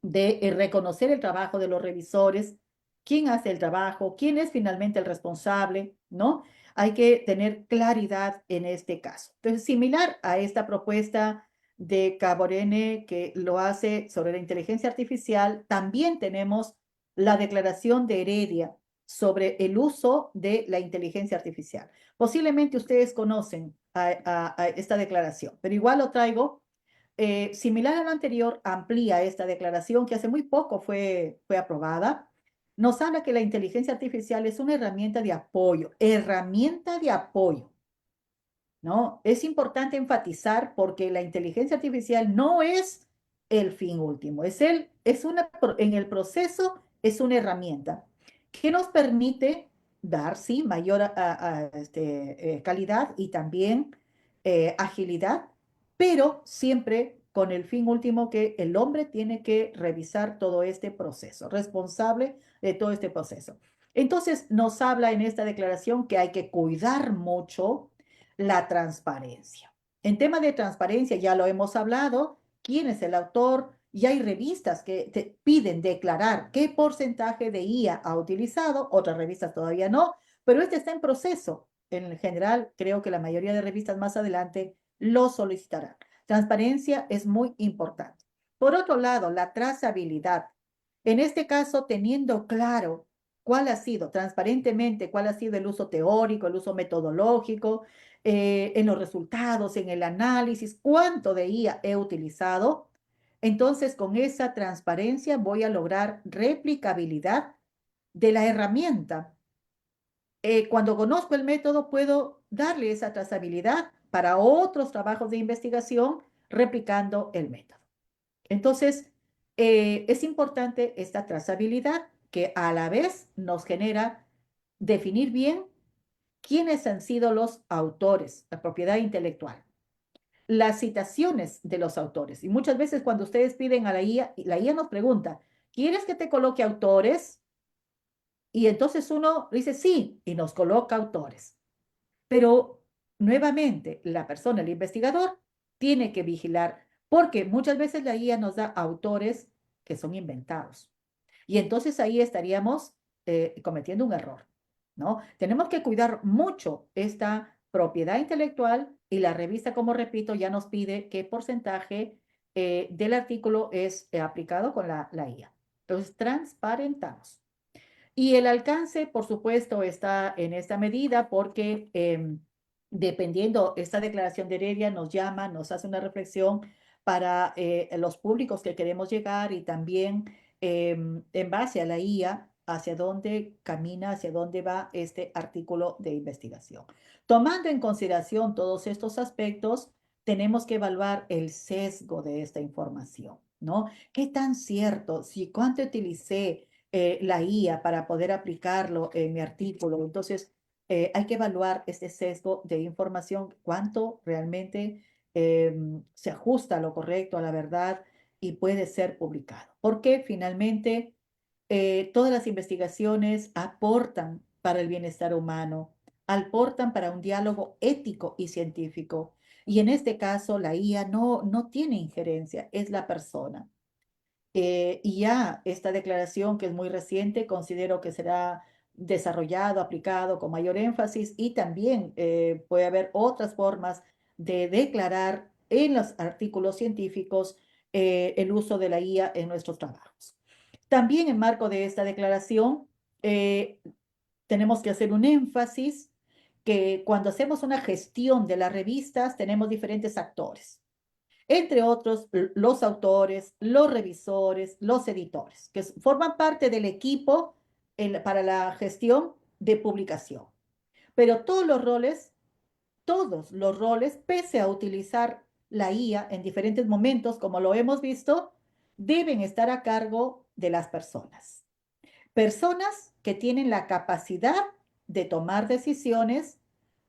de reconocer el trabajo de los revisores, quién hace el trabajo, quién es finalmente el responsable, ¿no? Hay que tener claridad en este caso. Entonces, similar a esta propuesta de Caborene que lo hace sobre la inteligencia artificial, también tenemos la declaración de Heredia sobre el uso de la inteligencia artificial. Posiblemente ustedes conocen a esta declaración, pero igual lo traigo. Similar a lo anterior, amplía esta declaración que hace muy poco fue aprobada. Nos habla que la inteligencia artificial es una herramienta de apoyo, ¿no? Es importante enfatizar porque la inteligencia artificial no es el fin último, en el proceso es una herramienta que nos permite dar, sí, mayor calidad y también agilidad, pero siempre con el fin último que el hombre tiene que revisar todo este proceso, responsable de todo este proceso. Entonces, nos habla en esta declaración que hay que cuidar mucho la transparencia. En tema de transparencia, ya lo hemos hablado, quién es el autor, y hay revistas que te piden declarar qué porcentaje de IA ha utilizado, otras revistas todavía no, pero este está en proceso. En general, creo que la mayoría de revistas más adelante lo solicitarán. Transparencia es muy importante. Por otro lado, la trazabilidad. En este caso, teniendo claro cuál ha sido, transparentemente, cuál ha sido el uso teórico, el uso metodológico, en los resultados, en el análisis, cuánto de IA he utilizado. Entonces, con esa transparencia voy a lograr replicabilidad de la herramienta. Cuando conozco el método, puedo darle esa trazabilidad para otros trabajos de investigación replicando el método. Entonces, es importante esta trazabilidad que a la vez nos genera definir bien quiénes han sido los autores, la propiedad intelectual, las citaciones de los autores. Y muchas veces cuando ustedes piden a la IA nos pregunta, ¿quieres que te coloque autores? Y entonces uno dice sí y nos coloca autores. Pero nuevamente, la persona, el investigador, tiene que vigilar porque muchas veces la IA nos da autores que son inventados. Y entonces ahí estaríamos cometiendo un error, ¿no? Tenemos que cuidar mucho esta propiedad intelectual y la revista, como repito, ya nos pide qué porcentaje del artículo es aplicado con la IA. Entonces, transparentamos. Y el alcance, por supuesto, está en esta medida porque dependiendo, esta declaración de Heredia nos llama, nos hace una reflexión para los públicos que queremos llegar y también en base a la IA, hacia dónde camina, hacia dónde va este artículo de investigación. Tomando en consideración todos estos aspectos, tenemos que evaluar el sesgo de esta información, ¿no? ¿Qué tan cierto? Si cuánto utilicé la IA para poder aplicarlo en mi artículo. Entonces, hay que evaluar este sesgo de información, cuánto realmente se ajusta a lo correcto, a la verdad y puede ser publicado. Porque finalmente todas las investigaciones aportan para el bienestar humano, aportan para un diálogo ético y científico. Y en este caso, la IA no tiene injerencia, es la persona. Y ya esta declaración, que es muy reciente, considero que será desarrollado, aplicado con mayor énfasis y también puede haber otras formas de declarar en los artículos científicos el uso de la IA en nuestros trabajos. También en marco de esta declaración, eh, tenemos que hacer un énfasis que cuando hacemos una gestión de las revistas tenemos diferentes actores, entre otros los autores, los revisores, los editores, que forman parte del equipo para la gestión de publicación. Pero todos los roles, pese a utilizar la IA en diferentes momentos, como lo hemos visto, deben estar a cargo de las personas. Personas que tienen la capacidad de tomar decisiones,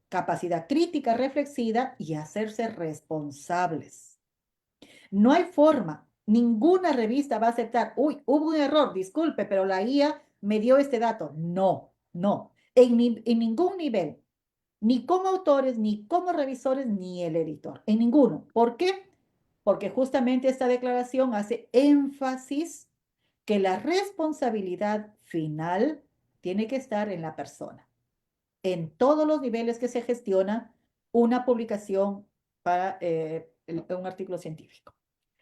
capacidad crítica reflexiva y hacerse responsables. No hay forma, ninguna revista va a aceptar, uy, hubo un error, disculpe, pero la IA me dio este dato. No, no, en ningún nivel, ni como autores, ni como revisores, ni el editor, en ninguno. ¿Por qué? Porque justamente esta declaración hace énfasis que la responsabilidad final tiene que estar en la persona, en todos los niveles que se gestiona una publicación para un artículo científico.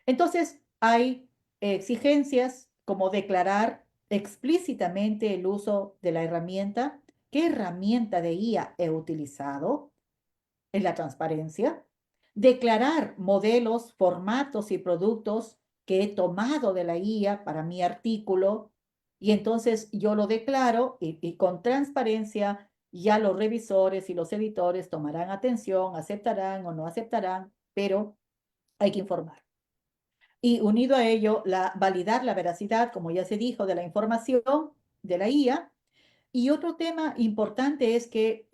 Entonces, hay exigencias como declarar explícitamente el uso de la herramienta, qué herramienta de IA he utilizado en la transparencia, declarar modelos, formatos y productos que he tomado de la IA para mi artículo y entonces yo lo declaro y con transparencia ya los revisores y los editores tomarán atención, aceptarán o no aceptarán, pero hay que informar. Y unido a ello, validar la veracidad, como ya se dijo, de la información de la IA. Y otro tema importante es que,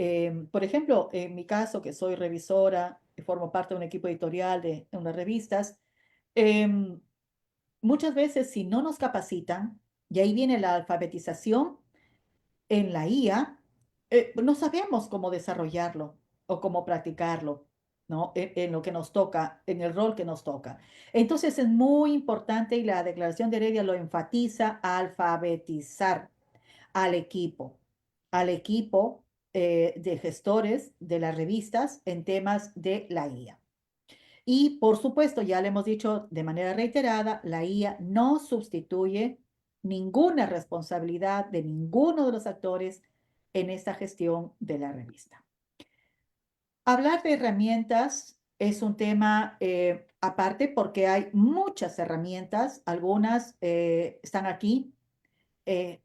por ejemplo, en mi caso, que soy revisora, que formo parte de un equipo editorial de unas revistas, Em, Muchas veces si no nos capacitan, y ahí viene la alfabetización en la IA, no sabemos cómo desarrollarlo o cómo practicarlo, ¿no? En lo que nos toca, en el rol que nos toca. Entonces es muy importante y la Declaración de Heredia lo enfatiza, alfabetizar al equipo de gestores de las revistas en temas de la IA. Y por supuesto, ya le hemos dicho de manera reiterada, la IA no sustituye ninguna responsabilidad de ninguno de los actores en esta gestión de la revista. Hablar de herramientas es un tema aparte porque hay muchas herramientas, algunas están aquí.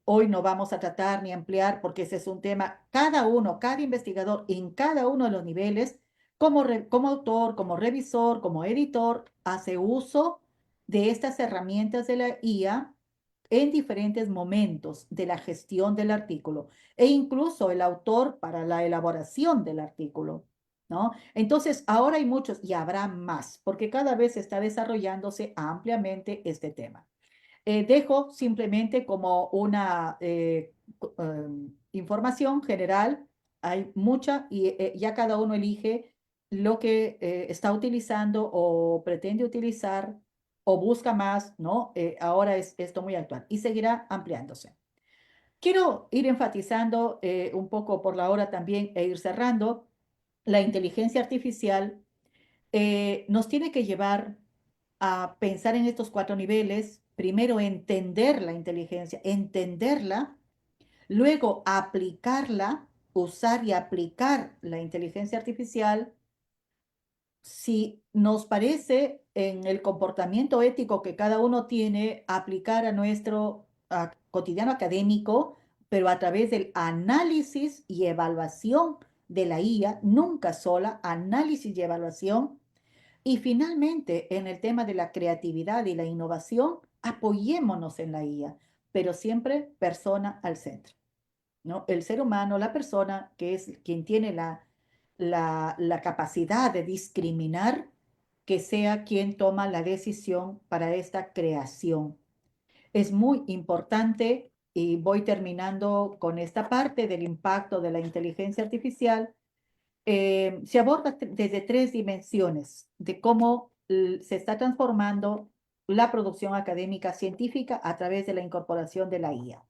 Hoy no vamos a tratar ni ampliar porque ese es un tema, cada uno, cada investigador en cada uno de los niveles, como autor, como revisor, como editor, hace uso de estas herramientas de la IA en diferentes momentos de la gestión del artículo e incluso el autor para la elaboración del artículo, ¿no? Entonces, ahora hay muchos y habrá más porque cada vez está desarrollándose ampliamente este tema. Dejo simplemente como una información general, hay mucha y ya cada uno elige lo que está utilizando o pretende utilizar o busca más, ¿no? Ahora es esto muy actual y seguirá ampliándose. Quiero ir enfatizando un poco por la hora también e ir cerrando. La inteligencia artificial nos tiene que llevar a pensar en estos cuatro niveles. Primero, entender la inteligencia, entenderla, luego aplicarla, usar y aplicar la inteligencia artificial. Si nos parece en el comportamiento ético que cada uno tiene, aplicar a nuestro cotidiano académico, pero a través del análisis y evaluación de la IA, nunca sola, análisis y evaluación. Y finalmente, en el tema de la creatividad y la innovación, apoyémonos en la IA, pero siempre persona al centro, ¿no? El ser humano, la persona que es quien tiene la capacidad de discriminar, que sea quien toma la decisión para esta creación. Es muy importante, y voy terminando con esta parte del impacto de la inteligencia artificial. Se aborda desde tres dimensiones de cómo se está transformando la producción académica científica a través de la incorporación de la IA.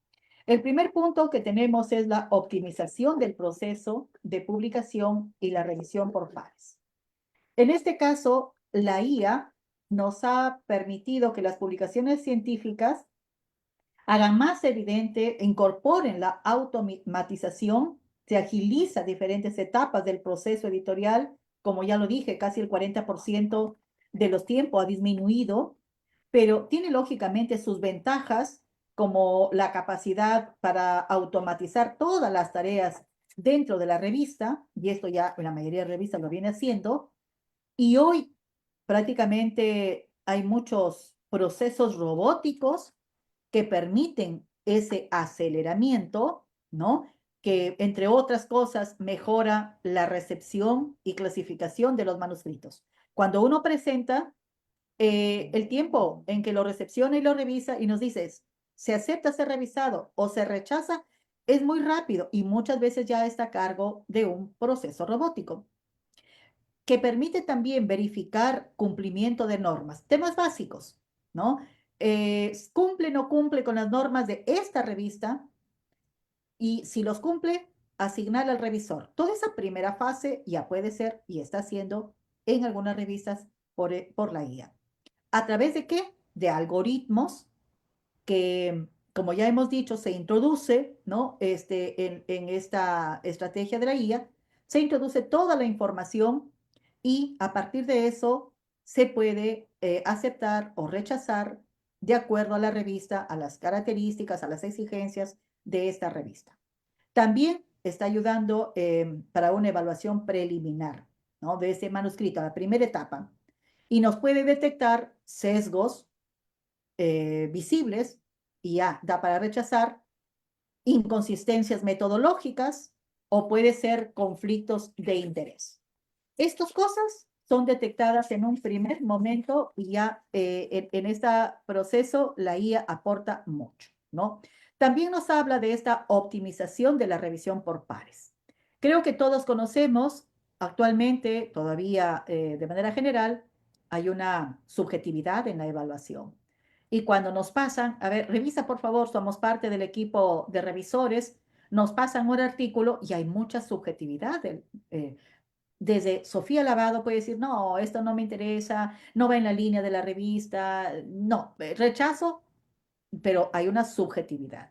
El primer punto que tenemos es la optimización del proceso de publicación y la revisión por pares. En este caso, la IA nos ha permitido que las publicaciones científicas hagan más evidente, incorporen la automatización, se agiliza diferentes etapas del proceso editorial, como ya lo dije, casi el 40% de los tiempos ha disminuido, pero tiene lógicamente sus ventajas, como la capacidad para automatizar todas las tareas dentro de la revista, y esto ya la mayoría de revistas lo viene haciendo, y hoy prácticamente hay muchos procesos robóticos que permiten ese aceleramiento, ¿no? Que, entre otras cosas, mejora la recepción y clasificación de los manuscritos. Cuando uno presenta, el tiempo en que lo recepciona y lo revisa y nos dices, se acepta ser revisado o se rechaza, es muy rápido y muchas veces ya está a cargo de un proceso robótico que permite también verificar cumplimiento de normas, temas básicos, ¿no? Cumple o no cumple con las normas de esta revista y si los cumple, asignar al revisor. Toda esa primera fase ya puede ser y está haciendo en algunas revistas por la IA. ¿A través de qué? De algoritmos que, como ya hemos dicho, se introduce, ¿no? En esta estrategia de la IA, se introduce toda la información y a partir de eso se puede aceptar o rechazar de acuerdo a la revista, a las características, a las exigencias de esta revista. También está ayudando para una evaluación preliminar, ¿no? De ese manuscrito, la primera etapa, y nos puede detectar sesgos visibles y ya da para rechazar inconsistencias metodológicas o puede ser conflictos de interés. Estas cosas son detectadas en un primer momento y ya en este proceso la IA aporta mucho, ¿no? También nos habla de esta optimización de la revisión por pares. Creo que todos conocemos actualmente, todavía de manera general, hay una subjetividad en la evaluación. Y cuando nos pasan, a ver, revisa por favor, somos parte del equipo de revisores, nos pasan un artículo y hay mucha subjetividad. Desde Sofía Lavado puede decir, no, esto no me interesa, no va en la línea de la revista, no, rechazo, pero hay una subjetividad.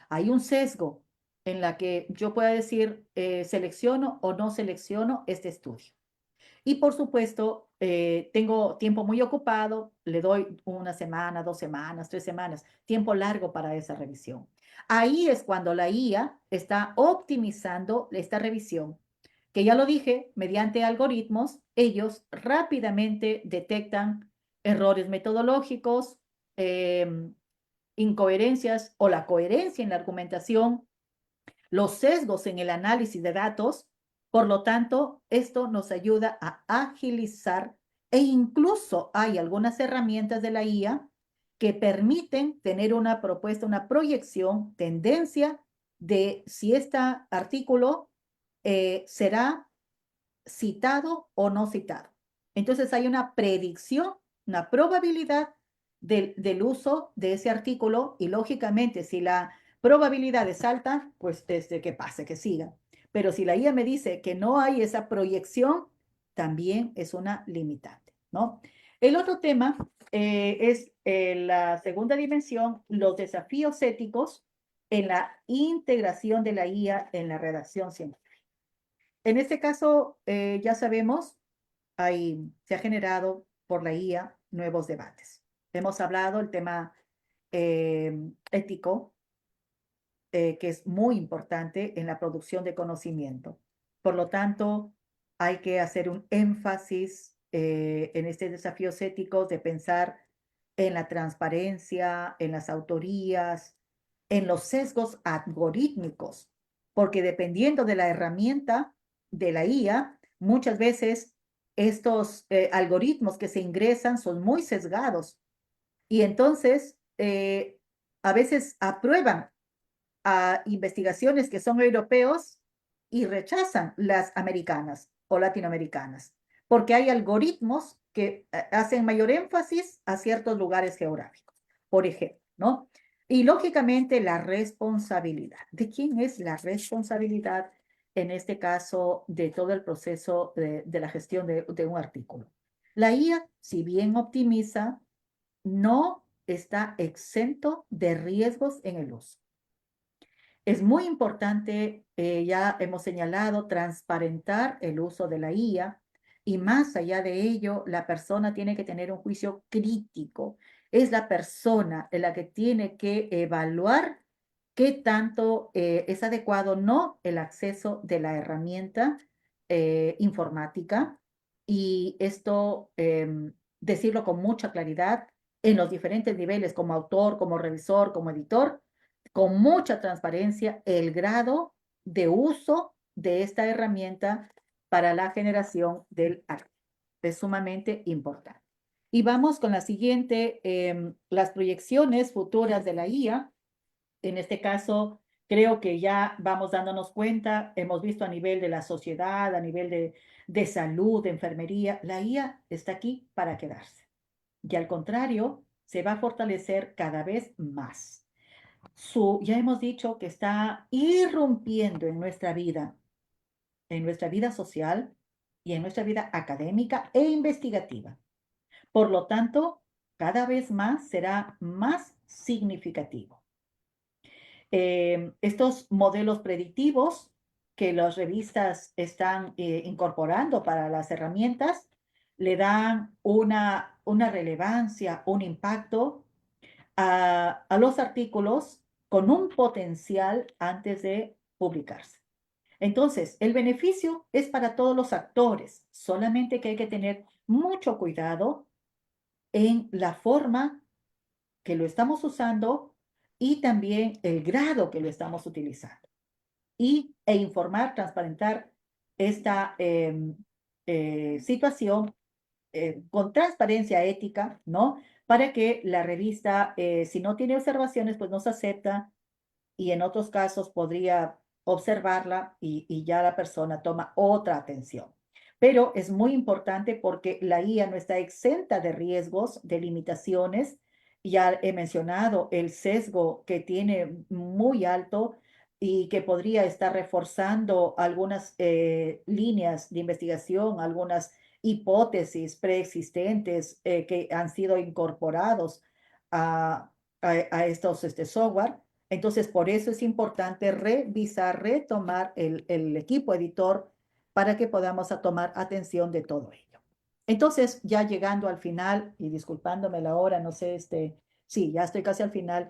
Hay un sesgo en la que yo pueda decir, selecciono o no selecciono este estudio. Y por supuesto, tengo tiempo muy ocupado, le doy una semana, 2 semanas, 3 semanas, tiempo largo para esa revisión. Ahí es cuando la IA está optimizando esta revisión, que ya lo dije, mediante algoritmos, ellos rápidamente detectan errores metodológicos, incoherencias o la coherencia en la argumentación, los sesgos en el análisis de datos. Por lo tanto, esto nos ayuda a agilizar e incluso hay algunas herramientas de la IA que permiten tener una propuesta, una proyección, tendencia de si este artículo será citado o no citado. Entonces hay una predicción, una probabilidad del uso de ese artículo y lógicamente si la probabilidad es alta, pues desde que pase, que siga. Pero si la IA me dice que no hay esa proyección, también es una limitante, ¿no? El otro tema es la segunda dimensión, los desafíos éticos en la integración de la IA en la redacción científica. En este caso, ya sabemos, se ha generado por la IA nuevos debates. Hemos hablado el tema ético, que es muy importante en la producción de conocimiento. Por lo tanto, hay que hacer un énfasis en estos desafíos éticos de pensar en la transparencia, en las autorías, en los sesgos algorítmicos, porque dependiendo de la herramienta de la IA, muchas veces estos algoritmos que se ingresan son muy sesgados y entonces a veces aprueban a investigaciones que son europeos y rechazan las americanas o latinoamericanas, porque hay algoritmos que hacen mayor énfasis a ciertos lugares geográficos, por ejemplo, ¿no? Y lógicamente la responsabilidad. ¿De quién es la responsabilidad en este caso de todo el proceso de la gestión de un artículo? La IA, si bien optimiza, no está exento de riesgos en el uso. Es muy importante, ya hemos señalado, transparentar el uso de la IA y más allá de ello, la persona tiene que tener un juicio crítico. Es la persona en la que tiene que evaluar qué tanto es adecuado o no el acceso de la herramienta informática y esto decirlo con mucha claridad en los diferentes niveles, como autor, como revisor, como editor, con mucha transparencia el grado de uso de esta herramienta para la generación del arte. Es sumamente importante. Y vamos con la siguiente, las proyecciones futuras de la IA. En este caso, creo que ya vamos dándonos cuenta, hemos visto a nivel de la sociedad, a nivel de salud, de enfermería, la IA está aquí para quedarse. Y al contrario, se va a fortalecer cada vez más. Ya hemos dicho que está irrumpiendo en nuestra vida social y en nuestra vida académica e investigativa. Por lo tanto, cada vez más será más significativo. Estos modelos predictivos que las revistas están incorporando para las herramientas le dan una relevancia, un impacto a los artículos con un potencial antes de publicarse. Entonces, el beneficio es para todos los actores, solamente que hay que tener mucho cuidado en la forma que lo estamos usando y también el grado que lo estamos utilizando. E informar, transparentar esta situación con transparencia ética, ¿no? Para que la revista, si no tiene observaciones, pues no se acepta y en otros casos podría observarla y ya la persona toma otra atención. Pero es muy importante porque la IA no está exenta de riesgos, de limitaciones. Ya he mencionado el sesgo que tiene muy alto y que podría estar reforzando algunas líneas de investigación, algunas hipótesis preexistentes que han sido incorporados a estos software. Entonces, por eso es importante revisar, retomar el equipo editor para que podamos tomar atención de todo ello. Entonces, ya llegando al final, y disculpándome la hora, no sé, sí, ya estoy casi al final,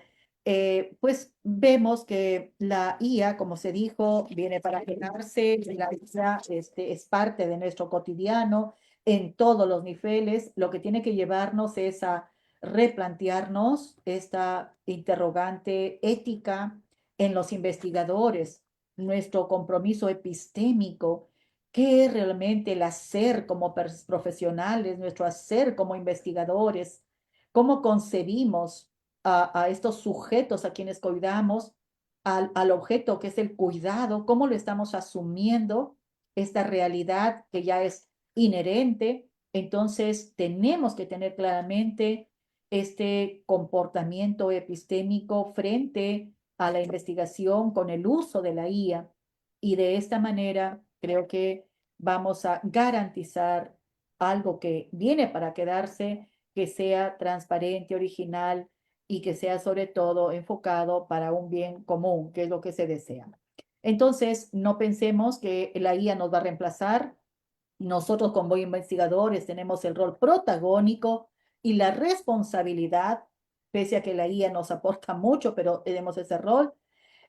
pues vemos que la IA, como se dijo, viene para quedarse, la IA es parte de nuestro cotidiano en todos los niveles. Lo que tiene que llevarnos es a replantearnos esta interrogante ética en los investigadores, nuestro compromiso epistémico, qué es realmente el hacer como profesionales, nuestro hacer como investigadores, cómo concebimos a estos sujetos a quienes cuidamos, al objeto que es el cuidado, cómo lo estamos asumiendo, esta realidad que ya es inherente. Entonces, tenemos que tener claramente este comportamiento epistémico frente a la investigación con el uso de la IA y de esta manera creo que vamos a garantizar algo que viene para quedarse, que sea transparente, original y que sea sobre todo enfocado para un bien común, que es lo que se desea. Entonces, no pensemos que la IA nos va a reemplazar. Nosotros como investigadores tenemos el rol protagónico y la responsabilidad, pese a que la IA nos aporta mucho, pero tenemos ese rol.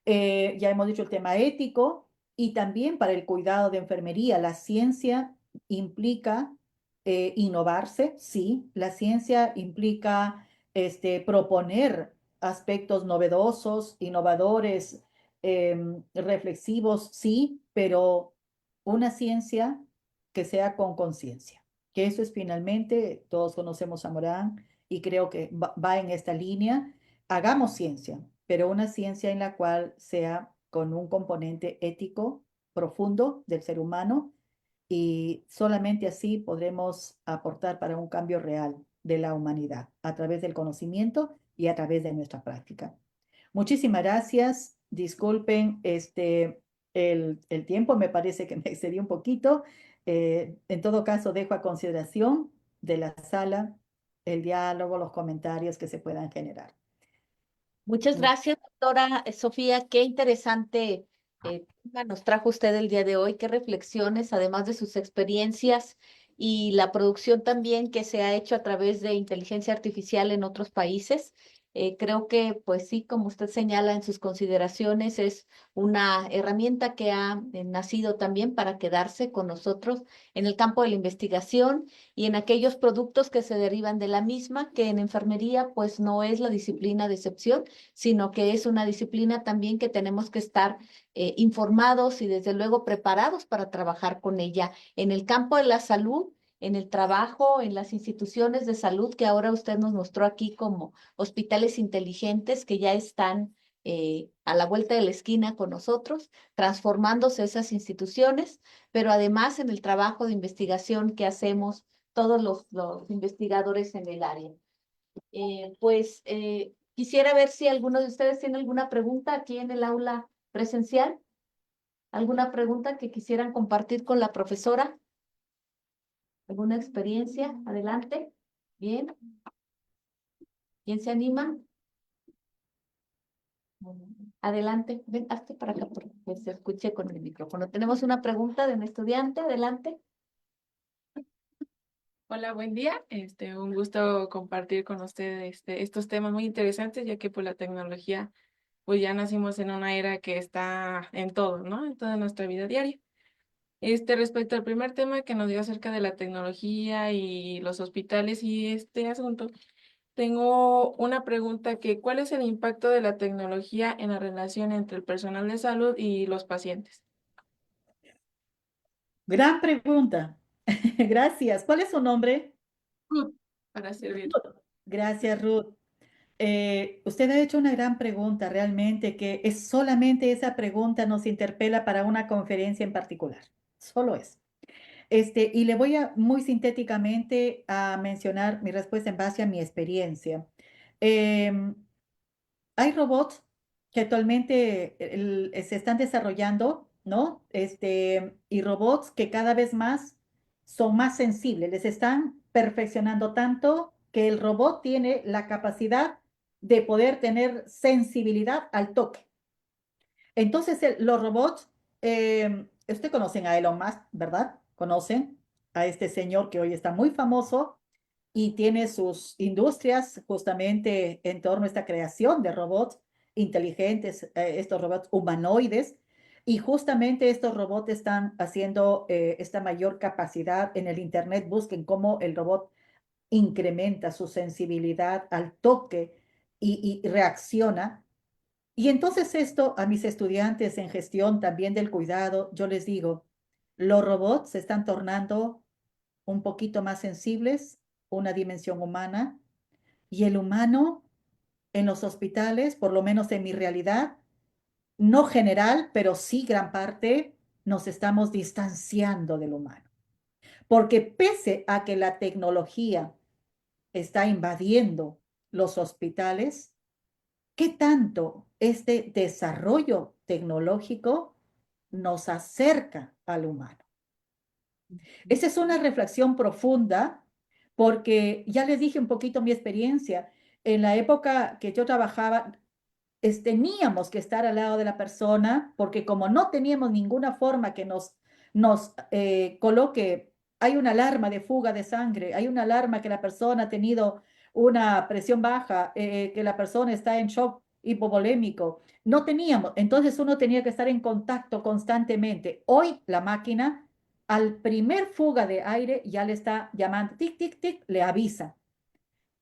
Ya hemos dicho el tema ético y también para el cuidado de enfermería. La ciencia implica innovarse, sí. La ciencia implica proponer aspectos novedosos, innovadores, reflexivos, sí, pero una ciencia que sea con conciencia, que eso es finalmente, todos conocemos a Morán y creo que va en esta línea. Hagamos ciencia, pero una ciencia en la cual sea con un componente ético profundo del ser humano y solamente así podremos aportar para un cambio real de la humanidad a través del conocimiento y a través de nuestra práctica. Muchísimas gracias. Disculpen el tiempo, me parece que me excedí un poquito. En todo caso, dejo a consideración de la sala el diálogo, los comentarios que se puedan generar. Muchas gracias, doctora Sofía. Qué interesante tema nos trajo usted el día de hoy. Qué reflexiones, además de sus experiencias y la producción también que se ha hecho a través de inteligencia artificial en otros países. Creo que, pues sí, como usted señala en sus consideraciones, es una herramienta que ha nacido también para quedarse con nosotros en el campo de la investigación y en aquellos productos que se derivan de la misma, que en enfermería, pues no es la disciplina de excepción, sino que es una disciplina también que tenemos que estar informados y desde luego preparados para trabajar con ella en el campo de la salud, en el trabajo, en las instituciones de salud que ahora usted nos mostró aquí como hospitales inteligentes que ya están a la vuelta de la esquina con nosotros, transformándose esas instituciones, pero además en el trabajo de investigación que hacemos todos los investigadores en el área. Quisiera ver si alguno de ustedes tiene alguna pregunta aquí en el aula presencial. ¿Alguna pregunta que quisieran compartir con la profesora? ¿Alguna experiencia? Adelante. Bien. ¿Quién se anima? Adelante. Ven, hazte para acá porque se escuche con el micrófono. Tenemos una pregunta de un estudiante. Adelante. Hola, buen día. Un gusto compartir con ustedes estos temas muy interesantes, ya que pues la tecnología, pues ya nacimos en una era que está en todo, ¿no? En toda nuestra vida diaria. Respecto al primer tema que nos dio acerca de la tecnología y los hospitales y este asunto, tengo una pregunta que, ¿cuál es el impacto de la tecnología en la relación entre el personal de salud y los pacientes? Gran pregunta. Gracias. ¿Cuál es su nombre? Ruth, para servir. Gracias, Ruth. Usted ha hecho una gran pregunta, realmente, que es solamente esa pregunta nos interpela para una conferencia en particular. Solo eso. Y le voy a muy sintéticamente a mencionar mi respuesta en base a mi experiencia. Em, Hay robots que actualmente se están desarrollando, ¿no? Y robots que cada vez más son más sensibles, les están perfeccionando tanto que el robot tiene la capacidad de poder tener sensibilidad al toque. Entonces, los robots, usted conocen a Elon Musk, ¿verdad? Conocen a este señor que hoy está muy famoso y tiene sus industrias justamente en torno a esta creación de robots inteligentes, estos robots humanoides, y justamente estos robots están haciendo esta mayor capacidad en el Internet. Busquen cómo el robot incrementa su sensibilidad al toque y reacciona. Y entonces esto a mis estudiantes en gestión también del cuidado, yo les digo, los robots se están tornando un poquito más sensibles, una dimensión humana, y el humano en los hospitales, por lo menos en mi realidad, no general, pero sí gran parte, nos estamos distanciando del humano. Porque pese a que la tecnología está invadiendo los hospitales, ¿qué tanto este desarrollo tecnológico nos acerca al humano? Esa es una reflexión profunda porque ya les dije un poquito mi experiencia. En la época que yo trabajaba, teníamos que estar al lado de la persona porque como no teníamos ninguna forma que nos coloque, hay una alarma de fuga de sangre, hay una alarma que la persona ha tenido una presión baja, que la persona está en shock hipovolémico. No teníamos, entonces uno tenía que estar en contacto constantemente. Hoy la máquina al primer fuga de aire ya le está llamando, tic, tic, tic, le avisa.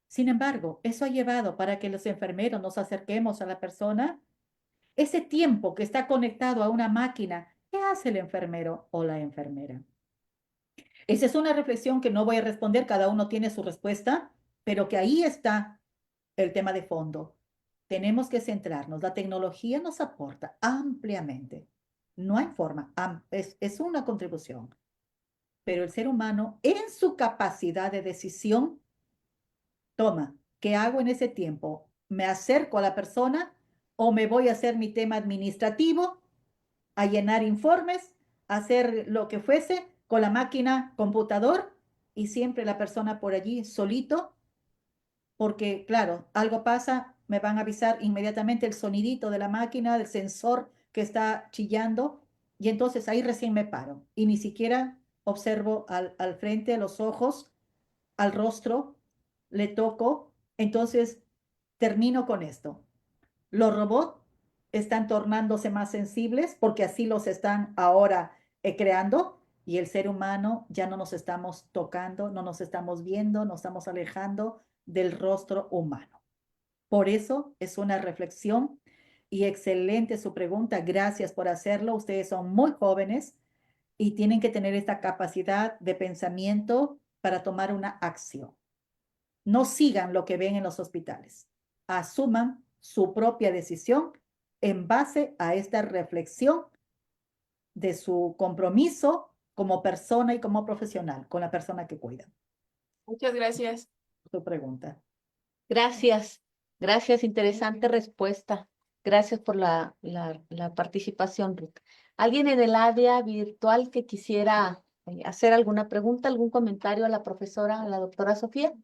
Sin embargo, eso ha llevado para que los enfermeros nos acerquemos a la persona. Ese tiempo que está conectado a una máquina, ¿qué hace el enfermero o la enfermera? Esa es una reflexión que no voy a responder, cada uno tiene su respuesta, pero que ahí está el tema de fondo. Tenemos que centrarnos. La tecnología nos aporta ampliamente. No hay forma, es una contribución, pero el ser humano en su capacidad de decisión toma, ¿qué hago en ese tiempo? ¿Me acerco a la persona o me voy a hacer mi tema administrativo, a llenar informes, a hacer lo que fuese con la máquina computador y siempre la persona por allí solito? Porque claro, algo pasa, me van a avisar inmediatamente el sonidito de la máquina, del sensor que está chillando, y entonces ahí recién me paro y ni siquiera observo al frente, a los ojos, al rostro, le toco. Entonces termino con esto. Los robots están tornándose más sensibles porque así los están ahora creando, y el ser humano ya no nos estamos tocando, no nos estamos viendo, nos estamos alejando del rostro humano. Por eso es una reflexión y excelente su pregunta. Gracias por hacerlo. Ustedes son muy jóvenes y tienen que tener esta capacidad de pensamiento para tomar una acción. No sigan lo que ven en los hospitales. Asuman su propia decisión en base a esta reflexión de su compromiso como persona y como profesional con la persona que cuidan. Muchas gracias. Su pregunta. Gracias, gracias, interesante respuesta. Gracias por la participación, Ruth. ¿Alguien en el área virtual que quisiera hacer alguna pregunta, algún comentario a la profesora, a la doctora Sofía?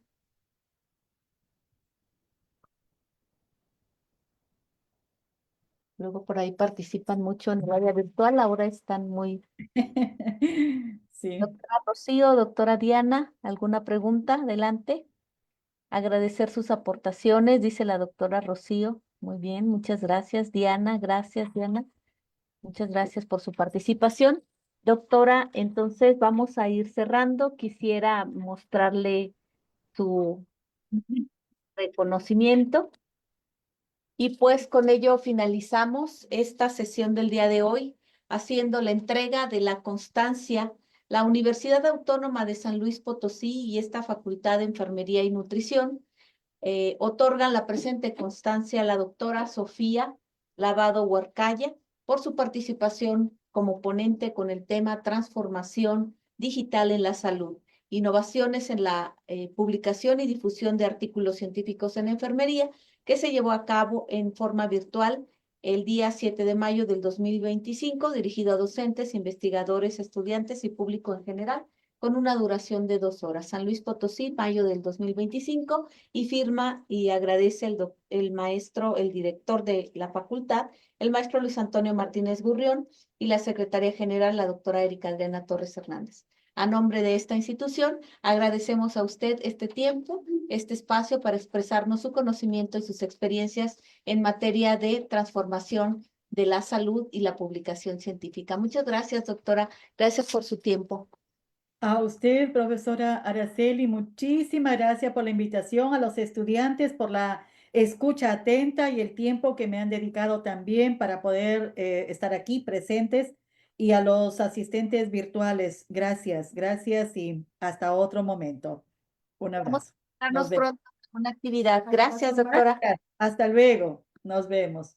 Luego por ahí participan mucho en el área virtual, ahora están muy... Sí. Doctora Rocío, doctora Diana, ¿alguna pregunta? Adelante. Agradecer sus aportaciones, dice la doctora Rocío. Muy bien, muchas gracias, Diana. Gracias, Diana. Muchas gracias por su participación. Doctora, entonces vamos a ir cerrando. Quisiera mostrarle su reconocimiento y pues con ello finalizamos esta sesión del día de hoy, haciendo la entrega de la constancia La Universidad Autónoma de San Luis Potosí y esta Facultad de Enfermería y Nutrición otorgan la presente constancia a la doctora Sofía Lavado Huarcaya por su participación como ponente con el tema Transformación Digital en la Salud, innovaciones en la publicación y difusión de artículos científicos en enfermería, que se llevó a cabo en forma virtual el día 7 de mayo del 2025, dirigido a docentes, investigadores, estudiantes y público en general, con una duración de 2 horas. San Luis Potosí, mayo del 2025, y firma y agradece el maestro, el director de la facultad, el maestro Luis Antonio Martínez Gurrión, y la secretaria general, la doctora Erika Adriana Torres Hernández. A nombre de esta institución, agradecemos a usted este tiempo, este espacio para expresarnos su conocimiento y sus experiencias en materia de transformación de la salud y la publicación científica. Muchas gracias, doctora. Gracias por su tiempo. A usted, profesora Araceli, muchísimas gracias por la invitación, a los estudiantes por la escucha atenta y el tiempo que me han dedicado también para poder estar aquí presentes, y a los asistentes virtuales, gracias, gracias y hasta otro momento. Un Vamos abrazo. a Nos vernos vemos. pronto en una actividad. Gracias, doctora. Hasta luego. Nos vemos.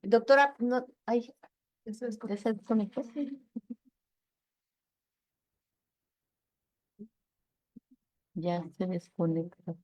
Doctora, no, ay, ya se desconectó. Ya se desconectó.